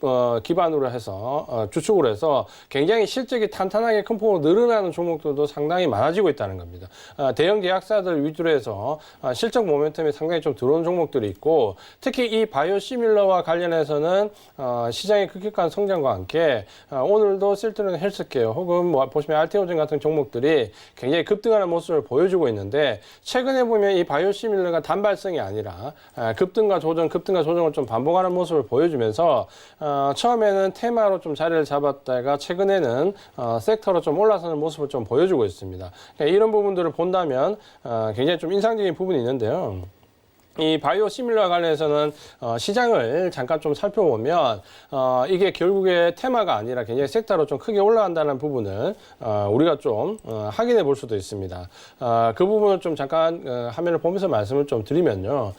기반으로 해서 주축으로 해서 굉장히 실적이 탄탄하게 큰 폭으로 늘어나는 종목들도 상당히 많아지고 있다는 겁니다. 대형 제약사들 위주로 해서 실적 모멘텀이 상당히 좀 들어온 종목들이 있고 특히 이 바이오 시밀러와 관련해서는 시장의 급격한 성장과 함께 오늘도 실트론 헬스케어 혹은 뭐 보시면 알테오젠 같은 종목들이 굉장히 급등하는 모습을 보여주고 있는데 최근에 보면 이 바이오시밀러가 단발성이 아니라 급등과 조정을 좀 반복하는 모습을 보여주면서 처음에는 테마로 좀 자리를 잡았다가 최근에는 섹터로 좀 올라서는 모습을 좀 보여주고 있습니다. 그러니까 이런 부분들을 본다면 굉장히 좀 인상적인 부분이 있는데요. 이 바이오 시밀러와 관련해서는 시장을 잠깐 좀 살펴보면 이게 결국에 테마가 아니라 굉장히 섹터로 좀 크게 올라간다는 부분을 우리가 좀 확인해 볼 수도 있습니다. 그 부분을 좀 잠깐 화면을 보면서 말씀을 좀 드리면요.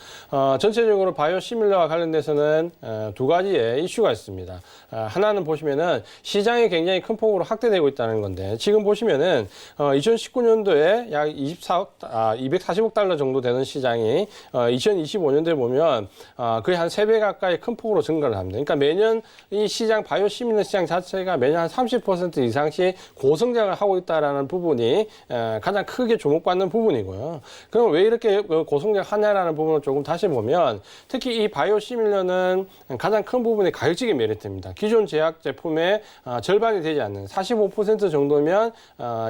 전체적으로 바이오 시밀러와 관련돼서는 두 가지의 이슈가 있습니다. 하나는 보시면은 시장이 굉장히 큰 폭으로 확대되고 있다는 건데 지금 보시면은 2019년도에 약 240억 달러 정도 되는 시장이 2025년도에 보면 거의 한 3배 가까이 큰 폭으로 증가를 합니다. 그러니까 매년 이 시장, 바이오 시밀러 시장 자체가 매년 한 30% 이상씩 고성장을 하고 있다는 부분이 가장 크게 주목받는 부분이고요. 그럼 왜 이렇게 고성장하냐라는 부분을 조금 다시 보면 특히 이 바이오 시밀러는 가장 큰 부분이 가격적인 메리트입니다. 기존 제약 제품의 절반이 되지 않는 45% 정도면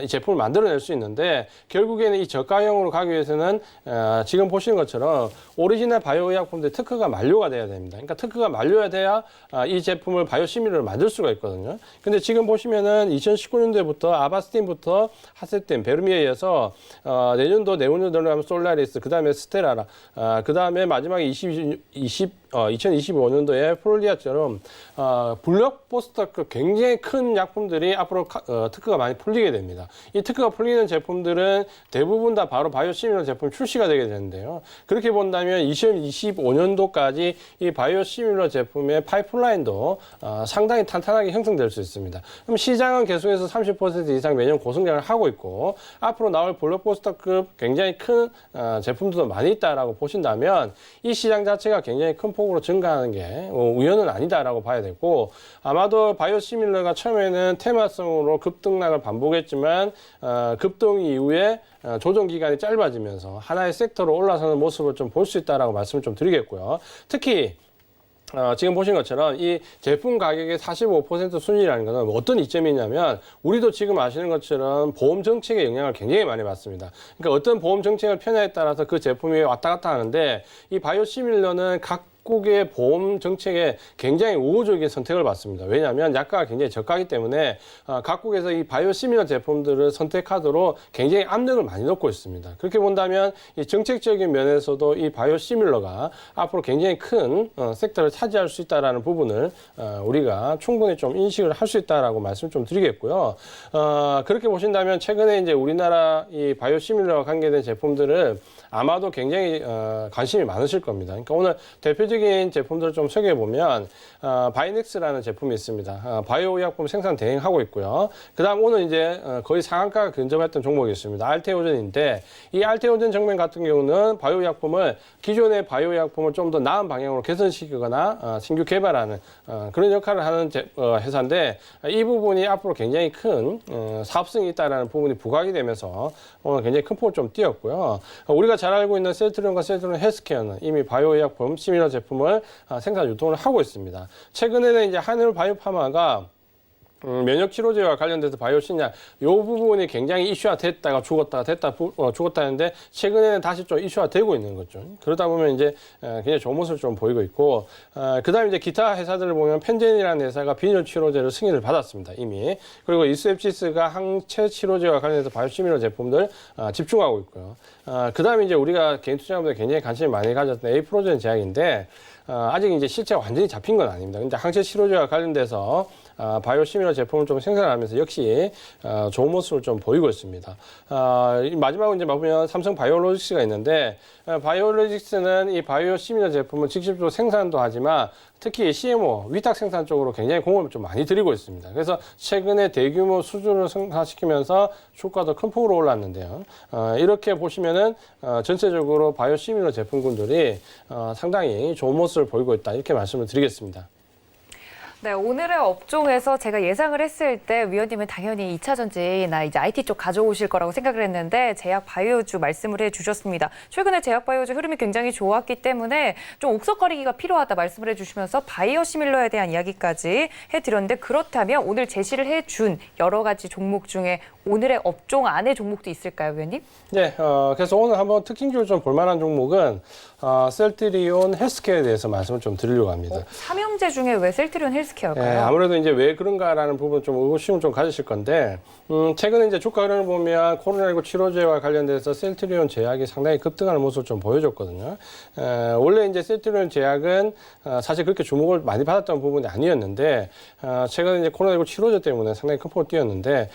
이 제품을 만들어낼 수 있는데 결국에는 이 저가형으로 가기 위해서는 지금 보시는 것처럼 오리지널 바이오 의약품들 특허가 만료가 돼야 됩니다. 그러니까 특허가 만료가 돼야 이 제품을 바이오 시밀러를 만들 수가 있거든요. 근데 지금 보시면은 2019년도부터 아바스틴부터 하세틴, 베르미에 이어서 내년도 내후년도로 하면 솔라리스, 그 다음에 스테라라, 그 다음에 마지막에 2025년도에 프롤리아처럼 블록버스터급 굉장히 큰 약품들이 앞으로 특허가 많이 풀리게 됩니다. 이 특허가 풀리는 제품들은 대부분 다 바로 바이오 시밀러 제품 출시가 되게 되는데요. 그렇게 본다면 2025년도까지 이 바이오 시밀러 제품의 파이프라인도 상당히 탄탄하게 형성될 수 있습니다. 그럼 시장은 계속해서 30% 이상 매년 고성장을 하고 있고 앞으로 나올 블록버스터급 굉장히 큰 제품들도 많이 있다라고 보신다면 이 시장 자체가 굉장히 큰 폭으로 증가하는 게 우연은 아니다라고 봐야 되고 아마도 바이오시밀러가 처음에는 테마성으로 급등락을 반복했지만 급등 이후에 조정 기간이 짧아지면서 하나의 섹터로 올라서는 모습을 좀 볼 수 있다라고 말씀을 좀 드리겠고요. 특히 지금 보신 것처럼 이 제품 가격의 45% 순위라는 것은 어떤 이점이 있냐면 우리도 지금 아시는 것처럼 보험 정책의 영향을 굉장히 많이 받습니다. 그러니까 어떤 보험 정책을 펴냐에 따라서 그 제품이 왔다 갔다 하는데 이 바이오시밀러는 각국의 보험 정책에 굉장히 우호적인 선택을 받습니다. 왜냐하면 약가가 굉장히 저가이기 때문에 각국에서 이 바이오시밀러 제품들을 선택하도록 굉장히 압력을 많이 넣고 있습니다. 그렇게 본다면 이 정책적인 면에서도 이 바이오시밀러가 앞으로 굉장히 큰 섹터를 차지할 수 있다는 부분을 우리가 충분히 좀 인식을 할 수 있다라고 말씀을 좀 드리겠고요. 그렇게 보신다면 최근에 이제 우리나라 이 바이오시밀러와 관계된 제품들을 아마도 굉장히 관심이 많으실 겁니다. 그러니까 오늘 대표적인 제품들을 좀 소개해 보면 바이넥스라는 제품이 있습니다. 바이오 의약품 생산 대행하고 있고요. 그다음 오늘 이제 거의 상한가가 근접했던 종목이 있습니다. 알테오젠인데 이 알테오젠 정면 같은 경우는 바이오 의약품을 기존의 바이오 의약품을 좀 더 나은 방향으로 개선시키거나 신규 개발하는 그런 역할을 하는 회사인데 이 부분이 앞으로 굉장히 큰 사업성이 있다는 부분이 부각이 되면서 오늘 굉장히 큰 폭을 좀 띄었고요. 우리가 잘 알고 있는 셀트리온과 셀트리온 헬스케어는 이미 바이오 의약품 시밀러 제품을 생산 유통을 하고 있습니다. 최근에는 이제 한일 바이오파마가 면역 치료제와 관련돼서 바이오 신약 이 부분이 굉장히 이슈화 됐다가 죽었다가 죽었다 했는데 최근에는 다시 좀 이슈화 되고 있는 거죠. 그러다 보면 이제 굉장히 좋은 모습을 좀 보이고 있고 그다음에 이제 기타 회사들을 보면 펜젠이라는 회사가 비뇨 치료제를 승인을 받았습니다. 이미. 그리고 이스엡시스가 항체 치료제와 관련해서 바이오 시밀러 제품들 집중하고 있고요. 그다음에 이제 우리가 개인 투자자분들 굉장히 관심이 많이 가졌던 에이프로젠 제약인데 아직 이제 실체가 완전히 잡힌 건 아닙니다. 근데 항체 치료제와 관련돼서 바이오 시밀러 제품을 좀 생산하면서 역시 좋은 모습을 좀 보이고 있습니다. 마지막으로 이제 보면 삼성 바이오로직스가 있는데 바이오로직스는 이 바이오 시밀러 제품을 직접적으로 생산도 하지만 특히 CMO, 위탁 생산 쪽으로 굉장히 공을 좀 많이 들이고 있습니다. 그래서 최근에 대규모 수주를 성사시키면서 주가도 큰 폭으로 올랐는데요. 이렇게 보시면은 전체적으로 바이오 시밀러 제품군들이 상당히 좋은 모습을 보이고 있다. 이렇게 말씀을 드리겠습니다. 네, 오늘의 업종에서 제가 예상을 했을 때 위원님은 당연히 2차 전지나 이제 IT 쪽 가져오실 거라고 생각을 했는데 제약 바이오주 말씀을 해주셨습니다. 최근에 제약 바이오주 흐름이 굉장히 좋았기 때문에 좀 옥석거리기가 필요하다 말씀을 해주시면서 바이오 시밀러에 대한 이야기까지 해드렸는데 그렇다면 오늘 제시를 해준 여러 가지 종목 중에 오늘의 업종 안에 종목도 있을까요, 위원님? 네, 그래서 오늘 한번 특징적으로 좀 볼만한 종목은 셀트리온 헬스케어에 대해서 말씀을 좀 드리려고 합니다. 삼형제 중에 왜 셀트리온 헬스케어일까요? 네, 아무래도 이제 왜 그런가라는 부분 좀 의구심을 좀 가지실 건데, 최근에 이제 주가 흐름을 보면 코로나19 치료제와 관련돼서 셀트리온 제약이 상당히 급등하는 모습을 좀 보여줬거든요. 원래 이제 셀트리온 제약은 사실 그렇게 주목을 많이 받았던 부분이 아니었는데, 최근에 이제 코로나19 치료제 때문에 상당히 큰 폭을 띄었는데,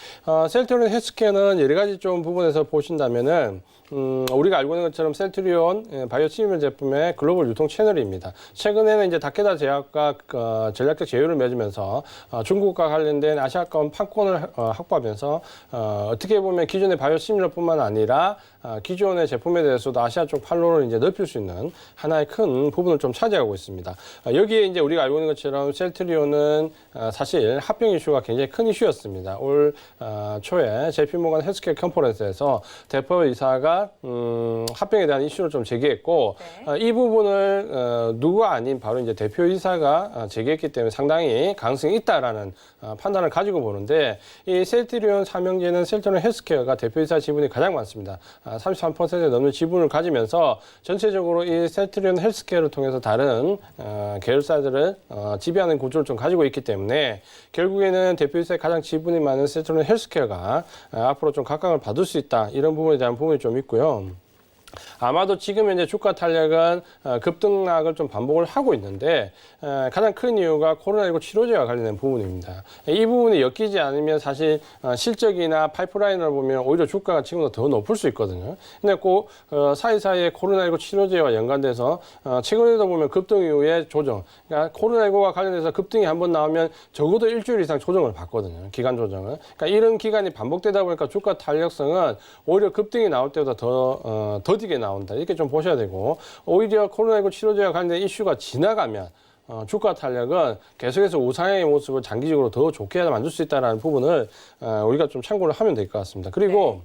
셀트리온 헬스케어는 여러 가지 좀 부분에서 보신다면은, 우리가 알고 있는 것처럼 셀트리온 바이오 시밀러 제품의 글로벌 유통 채널입니다. 최근에는 이제 다케다 제약과 전략적 제휴를 맺으면서 중국과 관련된 아시아권 판권을 확보하면서 어떻게 보면 기존의 바이오 시밀러뿐만 아니라 기존의 제품에 대해서도 아시아 쪽 판로를 이제 넓힐 수 있는 하나의 큰 부분을 좀 차지하고 있습니다. 여기에 이제 우리가 알고 있는 것처럼 셀트리온은 사실 합병 이슈가 굉장히 큰 이슈였습니다. 올 초에 JP모건 헬스케어 컨퍼런스에서 대표이사가 합병에 대한 이슈를 좀 제기했고 네. 이 부분을 누가 아닌 바로 이제 대표이사가 제기했기 때문에 상당히 가능성이 있다라는 판단을 가지고 보는데 이 셀트리온 삼형제는 셀트리온 헬스케어가 대표이사 지분이 가장 많습니다. 33%에 넘는 지분을 가지면서 전체적으로 이 셀트리온 헬스케어를 통해서 다른 계열사들을 지배하는 구조를 좀 가지고 있기 때문에 결국에는 대표이사의 가장 지분이 많은 셀트리온 헬스케어가 앞으로 좀 각광을 받을 수 있다. 이런 부분에 대한 부분이 좀 있고요. 아마도 지금 현재 주가 탄력은 급등락을 좀 반복을 하고 있는데 가장 큰 이유가 코로나19 치료제와 관련된 부분입니다. 이 부분이 엮이지 않으면 사실 실적이나 파이프라인을 보면 오히려 주가가 지금보다 더 높을 수 있거든요. 근데 그 사이사이에 코로나19 치료제와 연관돼서 최근에도 보면 급등 이후에 조정, 그러니까 코로나19와 관련해서 급등이 한번 나오면 적어도 일주일 이상 조정을 받거든요. 기간 조정을. 그러니까 이런 기간이 반복되다 보니까 주가 탄력성은 오히려 급등이 나올 때보다 더디게 나온다. 이렇게 좀 보셔야 되고 오히려 코로나19 치료제와 관련된 이슈가 지나가면 주가 탄력은 계속해서 우상향의 모습을 장기적으로 더 좋게 만들 수 있다는 부분을 우리가 좀 참고를 하면 될 것 같습니다. 그리고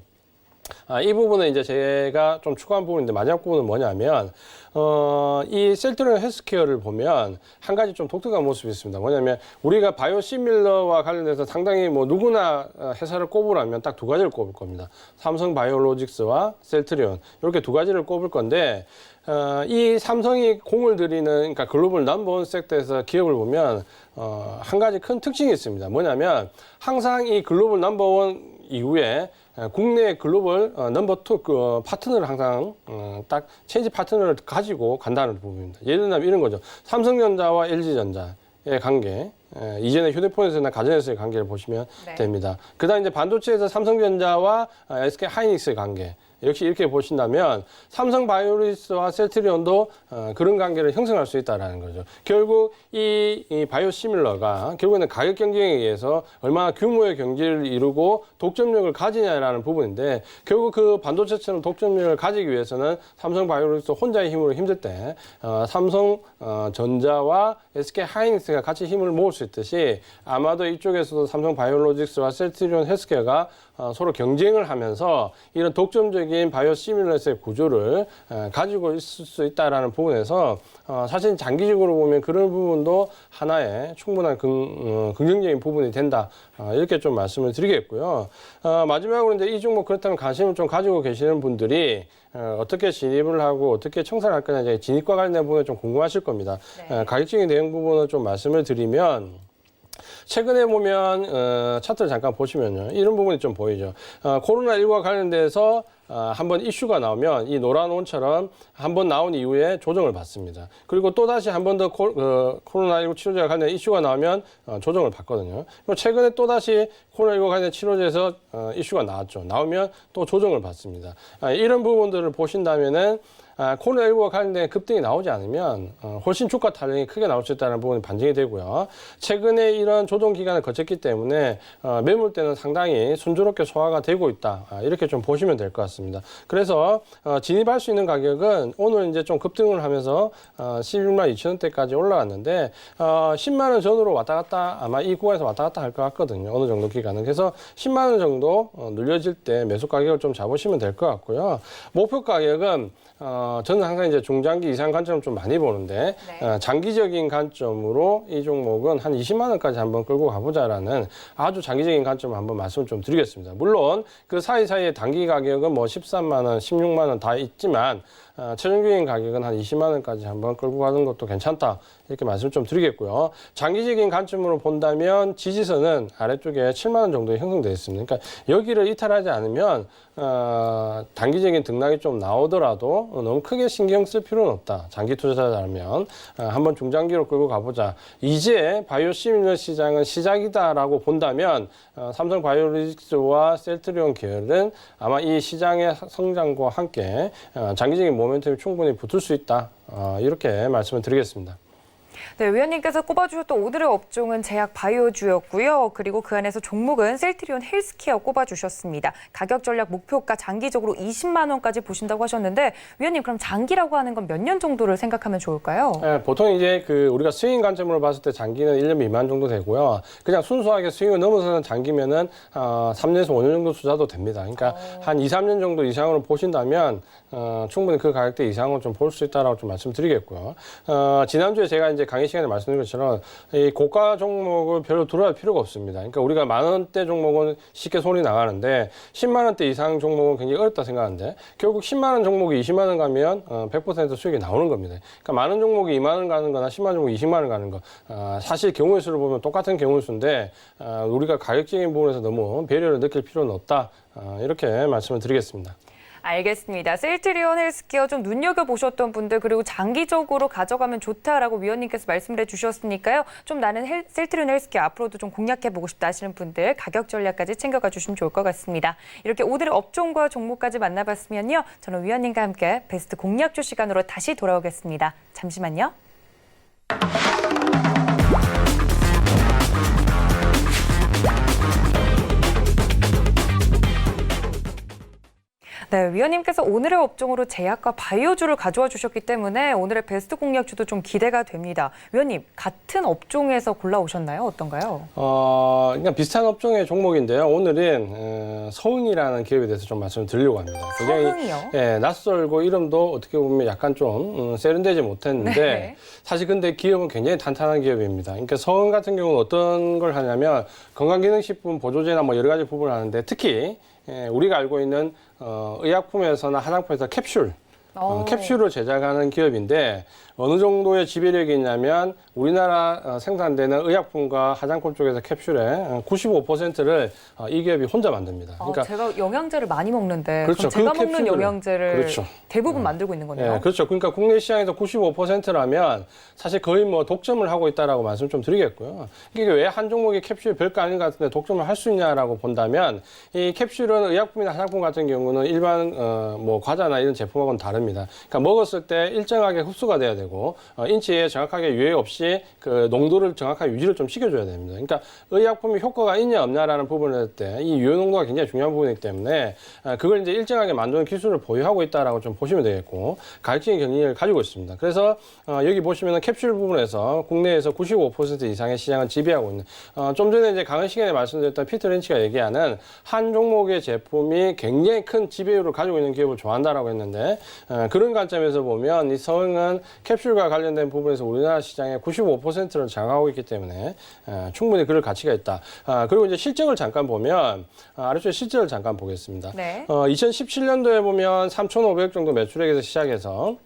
이 부분은 이제 제가 좀 추가한 부분인데 마지막 부분은 뭐냐면 이 셀트리온 헬스케어를 보면 한 가지 좀 독특한 모습이 있습니다. 뭐냐면 우리가 바이오 시밀러와 관련해서 상당히 뭐 누구나 회사를 꼽으라면 딱 두 가지를 꼽을 겁니다. 삼성 바이오로직스와 셀트리온 이렇게 두 가지를 꼽을 건데 이 삼성이 공을 들이는 그러니까 글로벌 넘버원 섹터에서 기업을 보면 한 가지 큰 특징이 있습니다. 뭐냐면 항상 이 글로벌 넘버원 이후에 국내 글로벌 넘버 2 파트너를 항상 딱 체인지 파트너를 가지고 간다는 부분입니다. 예를 들면 이런 거죠. 삼성전자와 LG전자의 관계, 이전에 휴대폰에서나 가전에서의 관계를 보시면 네. 됩니다. 그다음 이제 반도체에서 삼성전자와 SK 하이닉스의 관계. 역시 이렇게 보신다면 삼성바이오로직스와 셀트리온도 그런 관계를 형성할 수 있다는 거죠. 결국 이 바이오시밀러가 결국에는 가격 경쟁에 의해서 얼마나 규모의 경제를 이루고 독점력을 가지냐라는 부분인데 결국 그 반도체처럼 독점력을 가지기 위해서는 삼성바이오로직스 혼자의 힘으로 힘들 때 삼성전자와 SK하이닉스가 같이 힘을 모을 수 있듯이 아마도 이쪽에서도 삼성바이오로직스와 셀트리온 헬스케어가 서로 경쟁을 하면서 이런 독점적인 바이오시밀러스의 구조를 가지고 있을 수 있다는 부분에서 사실 장기적으로 보면 그런 부분도 하나의 충분한 긍정적인 부분이 된다. 이렇게 좀 말씀을 드리겠고요. 마지막으로 이제 이 종목 그렇다면 관심을 좀 가지고 계시는 분들이 어떻게 진입을 하고 어떻게 청산을 할 거냐, 이제 진입과 관련된 부분이 좀 궁금하실 겁니다. 네. 가격적인 내용 부분을 좀 말씀을 드리면 최근에 보면 차트를 잠깐 보시면요, 이런 부분이 좀 보이죠. 코로나19와 관련돼서 한번 이슈가 나오면 이 노란 원처럼 한번 나온 이후에 조정을 받습니다. 그리고 또 다시 한 번 더 코로나19 치료제와 관련된 이슈가 나오면 조정을 받거든요. 그리고 최근에 또 다시 코로나19와 관련된 치료제에서 이슈가 나왔죠. 나오면 또 조정을 받습니다. 이런 부분들을 보신다면은 코로나19와 관련된 급등이 나오지 않으면 훨씬 주가 탄력이 크게 나올 수 있다는 부분이 반증이 되고요. 최근에 이런 조정 기간을 거쳤기 때문에 매물대는 상당히 순조롭게 소화가 되고 있다. 이렇게 좀 보시면 될 것 같습니다. 그래서 진입할 수 있는 가격은 오늘 이제 좀 급등을 하면서 16만 2천 원대까지 올라갔는데 10만 원 전후로 왔다 갔다 아마 이 구간에서 왔다 갔다 할 것 같거든요. 어느 정도 기간은. 그래서 10만 원 정도 눌려질 때 매수 가격을 좀 잡으시면 될 것 같고요. 목표 가격은 저는 항상 이제 중장기 이상 관점을 좀 많이 보는데 네. 장기적인 관점으로 이 종목은 한 20만 원까지 한번 끌고 가보자라는 아주 장기적인 관점을 한번 말씀을 좀 드리겠습니다. 물론 그 사이사이에 단기 가격은 뭐 13만 원, 16만 원 다 있지만 최종적인 가격은 한 20만 원까지 한번 끌고 가는 것도 괜찮다. 이렇게 말씀을 좀 드리겠고요. 장기적인 관점으로 본다면 지지선은 아래쪽에 7만 원 정도 형성되어 있습니다. 그러니까 여기를 이탈하지 않으면 단기적인 등락이 좀 나오더라도 너무 크게 신경 쓸 필요는 없다. 장기 투자자라면 한번 중장기로 끌고 가보자. 이제 바이오시밀러 시장은 시작이다라고 본다면 삼성 바이오로직스와 셀트리온 계열은 아마 이 시장의 성장과 함께 장기적인 모멘텀이 충분히 붙을 수 있다. 이렇게 말씀을 드리겠습니다. 네, 위원님께서 꼽아주셨던 오늘의 업종은 제약 바이오주였고요. 그리고 그 안에서 종목은 셀트리온 헬스케어 꼽아주셨습니다. 가격 전략 목표가 장기적으로 20만 원까지 보신다고 하셨는데 위원님 그럼 장기라고 하는 건 몇 년 정도를 생각하면 좋을까요? 네, 보통 이제 우리가 스윙 관점으로 봤을 때 장기는 1년 미만 정도 되고요. 그냥 순수하게 스윙을 넘어서는 장기면은 3년에서 5년 정도 투자도 됩니다. 그러니까 한 2, 3년 정도 이상으로 보신다면 충분히 그 가격대 이상으로 좀 볼 수 있다라고 좀 말씀드리겠고요. 지난주에 제가 이제 강의 시간에 말씀드린 것처럼 이 고가 종목을 별로 들어갈 필요가 없습니다. 그러니까 우리가 만 원대 종목은 쉽게 손이 나가는데 10만 원대 이상 종목은 굉장히 어렵다 생각하는데 결국 10만 원 종목이 20만 원 가면 100% 수익이 나오는 겁니다. 그러니까 만 원 종목이 2만 원 가는 거나 10만 원 종목이 20만 원 가는 거 사실 경우의 수를 보면 똑같은 경우의 수인데 우리가 가격적인 부분에서 너무 배려를 느낄 필요는 없다. 이렇게 말씀을 드리겠습니다. 알겠습니다. 셀트리온 헬스케어 좀 눈여겨보셨던 분들 그리고 장기적으로 가져가면 좋다라고 위원님께서 말씀을 해주셨으니까요. 좀 나는 셀트리온 헬스케어 앞으로도 좀 공략해보고 싶다 하시는 분들 가격 전략까지 챙겨가 주시면 좋을 것 같습니다. 이렇게 오늘의 업종과 종목까지 만나봤으면요. 저는 위원님과 함께 베스트 공략주 시간으로 다시 돌아오겠습니다. 잠시만요. 네, 위원님께서 오늘의 업종으로 제약과 바이오주를 가져와 주셨기 때문에 오늘의 베스트 공략주도 좀 기대가 됩니다. 위원님, 같은 업종에서 골라오셨나요? 어떤가요? 그냥 비슷한 업종의 종목인데요. 오늘은 서흥이라는 기업에 대해서 좀 말씀을 드리려고 합니다. 서흥이요? 예, 낯설고 이름도 어떻게 보면 약간 좀 세련되지 못했는데 네. 사실 근데 기업은 굉장히 탄탄한 기업입니다. 그러니까 서흥 같은 경우는 어떤 걸 하냐면 건강기능식품 보조제나 뭐 여러 가지 부분을 하는데 특히 우리가 알고 있는 의약품에서나 화장품에서 캡슐 캡슐을 제작하는 기업인데 어느 정도의 지배력이 있냐면 우리나라 생산되는 의약품과 화장품 쪽에서 캡슐의 95%를 이 기업이 혼자 만듭니다. 그러니까 제가 영양제를 많이 먹는데 그렇죠. 그럼 제가 그 먹는 영양제를 그렇죠. 대부분 만들고 있는 거네요. 그렇죠. 그러니까 국내 시장에서 95%라면 사실 거의 뭐 독점을 하고 있다라고 말씀 좀 드리겠고요. 이게 왜 한 종목의 캡슐이 별거 아닌 것 같은데 독점을 할 수 있냐라고 본다면 이 캡슐은 의약품이나 화장품 같은 경우는 일반 뭐 과자나 이런 제품하고는 다릅니다. 그러니까 먹었을 때 일정하게 흡수가 돼야 되고 인체에 정확하게 유해 없이 그 농도를 정확하게 유지를 좀 시켜줘야 됩니다. 그러니까 의약품이 효과가 있냐 없냐라는 부분을 할 때 이 유해 농도가 굉장히 중요한 부분이기 때문에 그걸 이제 일정하게 만드는 기술을 보유하고 있다라고 좀 보시면 되겠고 가격적인 경쟁력을 가지고 있습니다. 그래서 여기 보시면은 캡슐 부분에서 국내에서 95% 이상의 시장을 지배하고 있는 좀 전에 이제 강의 시간에 말씀드렸던 피터 린치가 얘기하는 한 종목의 제품이 굉장히 큰 지배율을 가지고 있는 기업을 좋아한다라고 했는데 그런 관점에서 보면 이 서흥은 캡슐과 관련된 부분에서 우리나라 시장의 95%를 장악하고 있기 때문에 충분히 그럴 가치가 있다. 그리고 이제 실적을 잠깐 보면 아래쪽에 실적을 잠깐 보겠습니다. 네. 2017년도에 보면 3,500억 정도 매출액에서 시작해서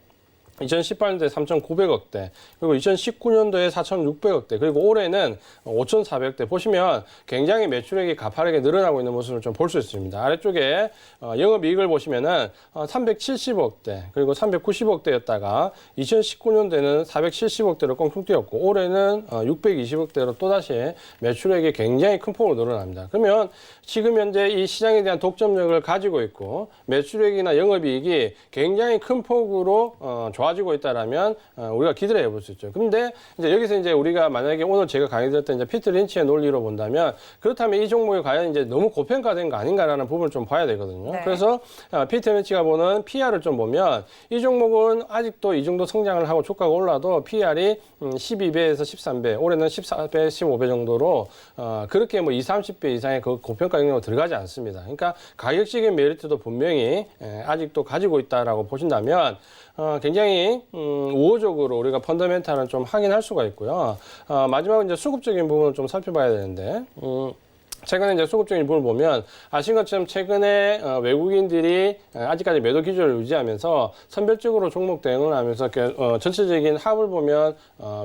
2018년도에 3,900억대, 그리고 2019년도에 4,600억대, 그리고 올해는 5,400억대 보시면 굉장히 매출액이 가파르게 늘어나고 있는 모습을 좀 볼 수 있습니다. 아래쪽에 영업이익을 보시면은 370억대, 그리고 390억대였다가 2019년도에는 470억대로 꽁충 뛰었고 올해는 620억대로 또다시 매출액이 굉장히 큰 폭으로 늘어납니다. 그러면 지금 현재 이 시장에 대한 독점력을 가지고 있고 매출액이나 영업이익이 굉장히 큰 폭으로 좋아지고 있다라면 우리가 기대를 해볼 수 있죠. 근데 이제 여기서 이제 우리가 만약에 오늘 제가 강의 드렸던 이제 피터 린치의 논리로 본다면 그렇다면 이 종목이 과연 이제 너무 고평가된 거 아닌가라는 부분을 좀 봐야 되거든요. 네. 그래서 피터 린치가 보는 PR을 좀 보면 이 종목은 아직도 이 정도 성장을 하고 주가가 올라도 PR이 12배에서 13배, 올해는 14배, 15배 정도로 그렇게 뭐 20, 30배 이상의 그 고평가 영역으로 들어가지 않습니다. 그러니까 가격적인 메리트도 분명히 아직도 가지고 있다라고 보신다면 굉장히 우호적으로 우리가 펀더멘탈은 좀 확인할 수가 있고요. 마지막으로 이제 수급적인 부분을 좀 살펴봐야 되는데 최근에 이제 수급적인 부분을 보면 아신 것처럼 최근에 외국인들이 아직까지 매도 기조를 유지하면서 선별적으로 종목 대응을 하면서 전체적인 합을 보면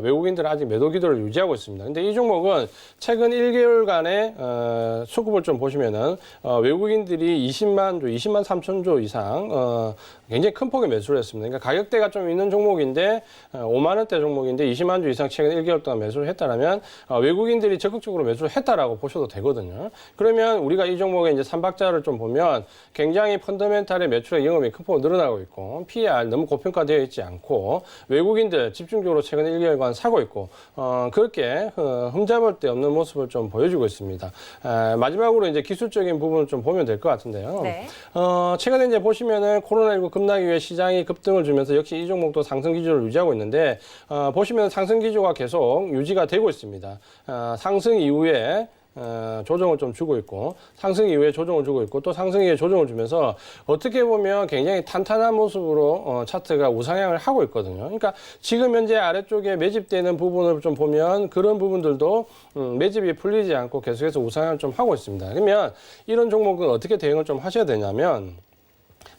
외국인들은 아직 매도 기조를 유지하고 있습니다. 근데 이 종목은 최근 1개월간의 수급을 좀 보시면은 외국인들이 20만 3천 조 이상 굉장히 큰 폭의 매수를 했습니다. 그러니까 가격대가 좀 있는 종목인데 5만 원대 종목인데 20만 주 이상 최근 1개월 동안 매수를 했다라면 외국인들이 적극적으로 매수를 했다라고 보셔도 되거든요. 그러면 우리가 이 종목의 이제 3박자를 좀 보면 굉장히 펀더멘탈의 매출액 영업이 큰 폭으로 늘어나고 있고 PER 너무 고평가되어 있지 않고 외국인들 집중적으로 최근 1개월간 사고 있고 그렇게 흠잡을 데 없는 모습을 좀 보여주고 있습니다. 마지막으로 이제 기술적인 부분을 좀 보면 될 것 같은데요. 네. 최근에 이제 보시면은 코로나19 급락 이후에 시장이 급등을 주면서 역시 이 종목도 상승 기조를 유지하고 있는데 보시면 상승 기조가 계속 유지가 되고 있습니다. 상승 이후에 조정을 좀 주고 있고 상승 이후에 조정을 주고 있고 또 상승 이후에 조정을 주면서 어떻게 보면 굉장히 탄탄한 모습으로 차트가 우상향을 하고 있거든요. 그러니까 지금 현재 아래쪽에 매집되는 부분을 좀 보면 그런 부분들도 매집이 풀리지 않고 계속해서 우상향을 좀 하고 있습니다. 그러면 이런 종목은 어떻게 대응을 좀 하셔야 되냐면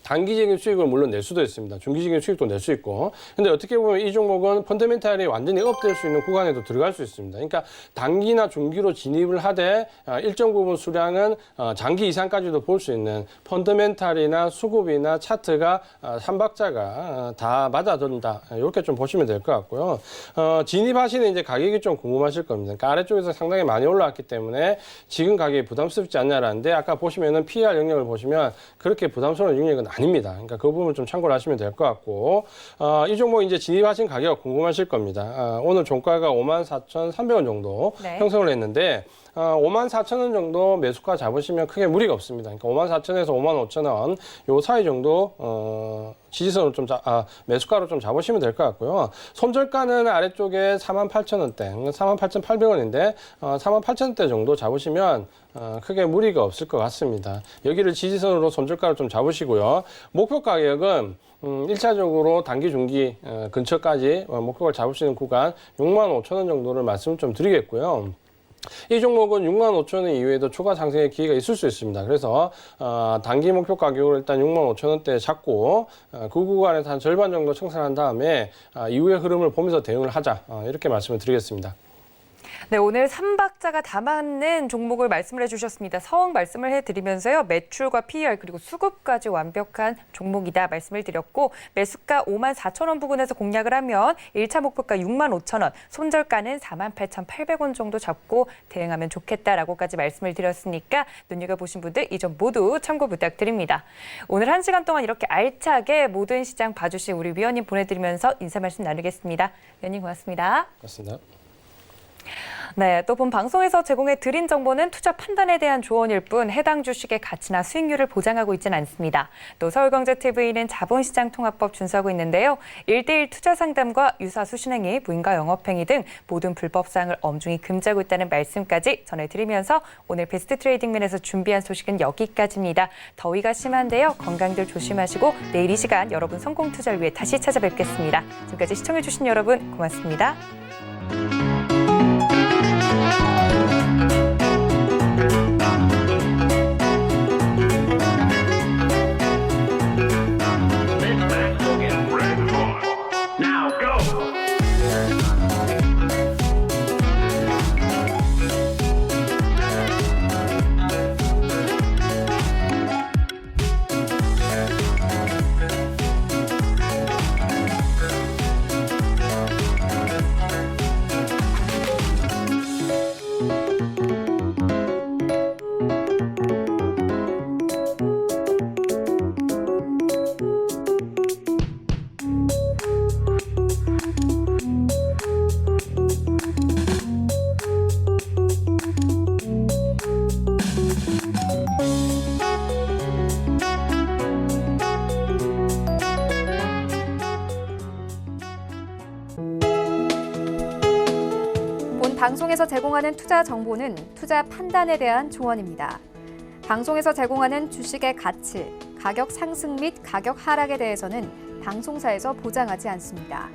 단기적인 수익을 물론 낼 수도 있습니다. 중기적인 수익도 낼 수 있고. 근데 어떻게 보면 이 종목은 펀더멘탈이 완전히 업될 수 있는 구간에도 들어갈 수 있습니다. 그러니까 단기나 중기로 진입을 하되 일정 부분 수량은 장기 이상까지도 볼 수 있는 펀더멘탈이나 수급이나 차트가 3박자가 다 맞아든다. 이렇게 좀 보시면 될 것 같고요. 진입하시는 이제 가격이 좀 궁금하실 겁니다. 그러니까 아래쪽에서 상당히 많이 올라왔기 때문에 지금 가격이 부담스럽지 않냐라는데 아까 보시면은 PR 영역을 보시면 그렇게 부담스러운 영역은 아닙니다. 그러니까 그 부분 좀 참고를 하시면 될 것 같고 이 종목 이제 진입하신 가격 궁금하실 겁니다. 오늘 종가가 54,300원 정도 네. 형성을 했는데 54,000원 정도 매수가 잡으시면 크게 무리가 없습니다. 그러니까 54,000원에서 55,000원 요 사이 정도 지지선을 좀 매수가로 좀 잡으시면 될 것 같고요. 손절가는 아래쪽에 48,000원대, 48,800원인데 48,000원대 정도 잡으시면 크게 무리가 없을 것 같습니다. 여기를 지지선으로 손절가를 좀 잡으시고요. 목표 가격은 1차적으로 단기, 중기 근처까지 목표를 잡을 수 있는 구간 65,000원 정도를 말씀을 좀 드리겠고요. 이 종목은 65,000원 이후에도 추가 상승의 기회가 있을 수 있습니다. 그래서 단기 목표 가격을 일단 65,000원대에 잡고 그 구간에서 한 절반 정도 청산한 다음에 이후의 흐름을 보면서 대응을 하자, 이렇게 말씀을 드리겠습니다. 네, 오늘 3박자가 다 맞는 종목을 말씀을 해주셨습니다. 서응 말씀을 해드리면서요. 매출과 PER 그리고 수급까지 완벽한 종목이다 말씀을 드렸고 매수가 54,000원 부근에서 공략을 하면 1차 목표가 65,000원, 손절가는 48,800원 정도 잡고 대응하면 좋겠다라고까지 말씀을 드렸으니까 눈여겨보신 분들 이 점 모두 참고 부탁드립니다. 오늘 1시간 동안 이렇게 알차게 모든 시장 봐주신 우리 위원님 보내드리면서 인사 말씀 나누겠습니다. 위원님 고맙습니다. 고맙습니다. 네, 또 본 방송에서 제공해 드린 정보는 투자 판단에 대한 조언일 뿐 해당 주식의 가치나 수익률을 보장하고 있지는 않습니다. 또 서울경제TV는 자본시장 통합법 준수하고 있는데요. 1:1 투자 상담과 유사 수신행위, 부인과 영업행위 등 모든 불법 사항을 엄중히 금지하고 있다는 말씀까지 전해드리면서 오늘 베스트 트레이딩맨에서 준비한 소식은 여기까지입니다. 더위가 심한데요. 건강들 조심하시고 내일 이 시간 여러분 성공 투자를 위해 다시 찾아뵙겠습니다. 지금까지 시청해주신 여러분 고맙습니다. 방송에서 제공하는 투자 정보는 투자 판단에 대한 조언입니다. 방송에서 제공하는 주식의 가치, 가격 상승 및 가격 하락에 대해서는 방송사에서 보장하지 않습니다.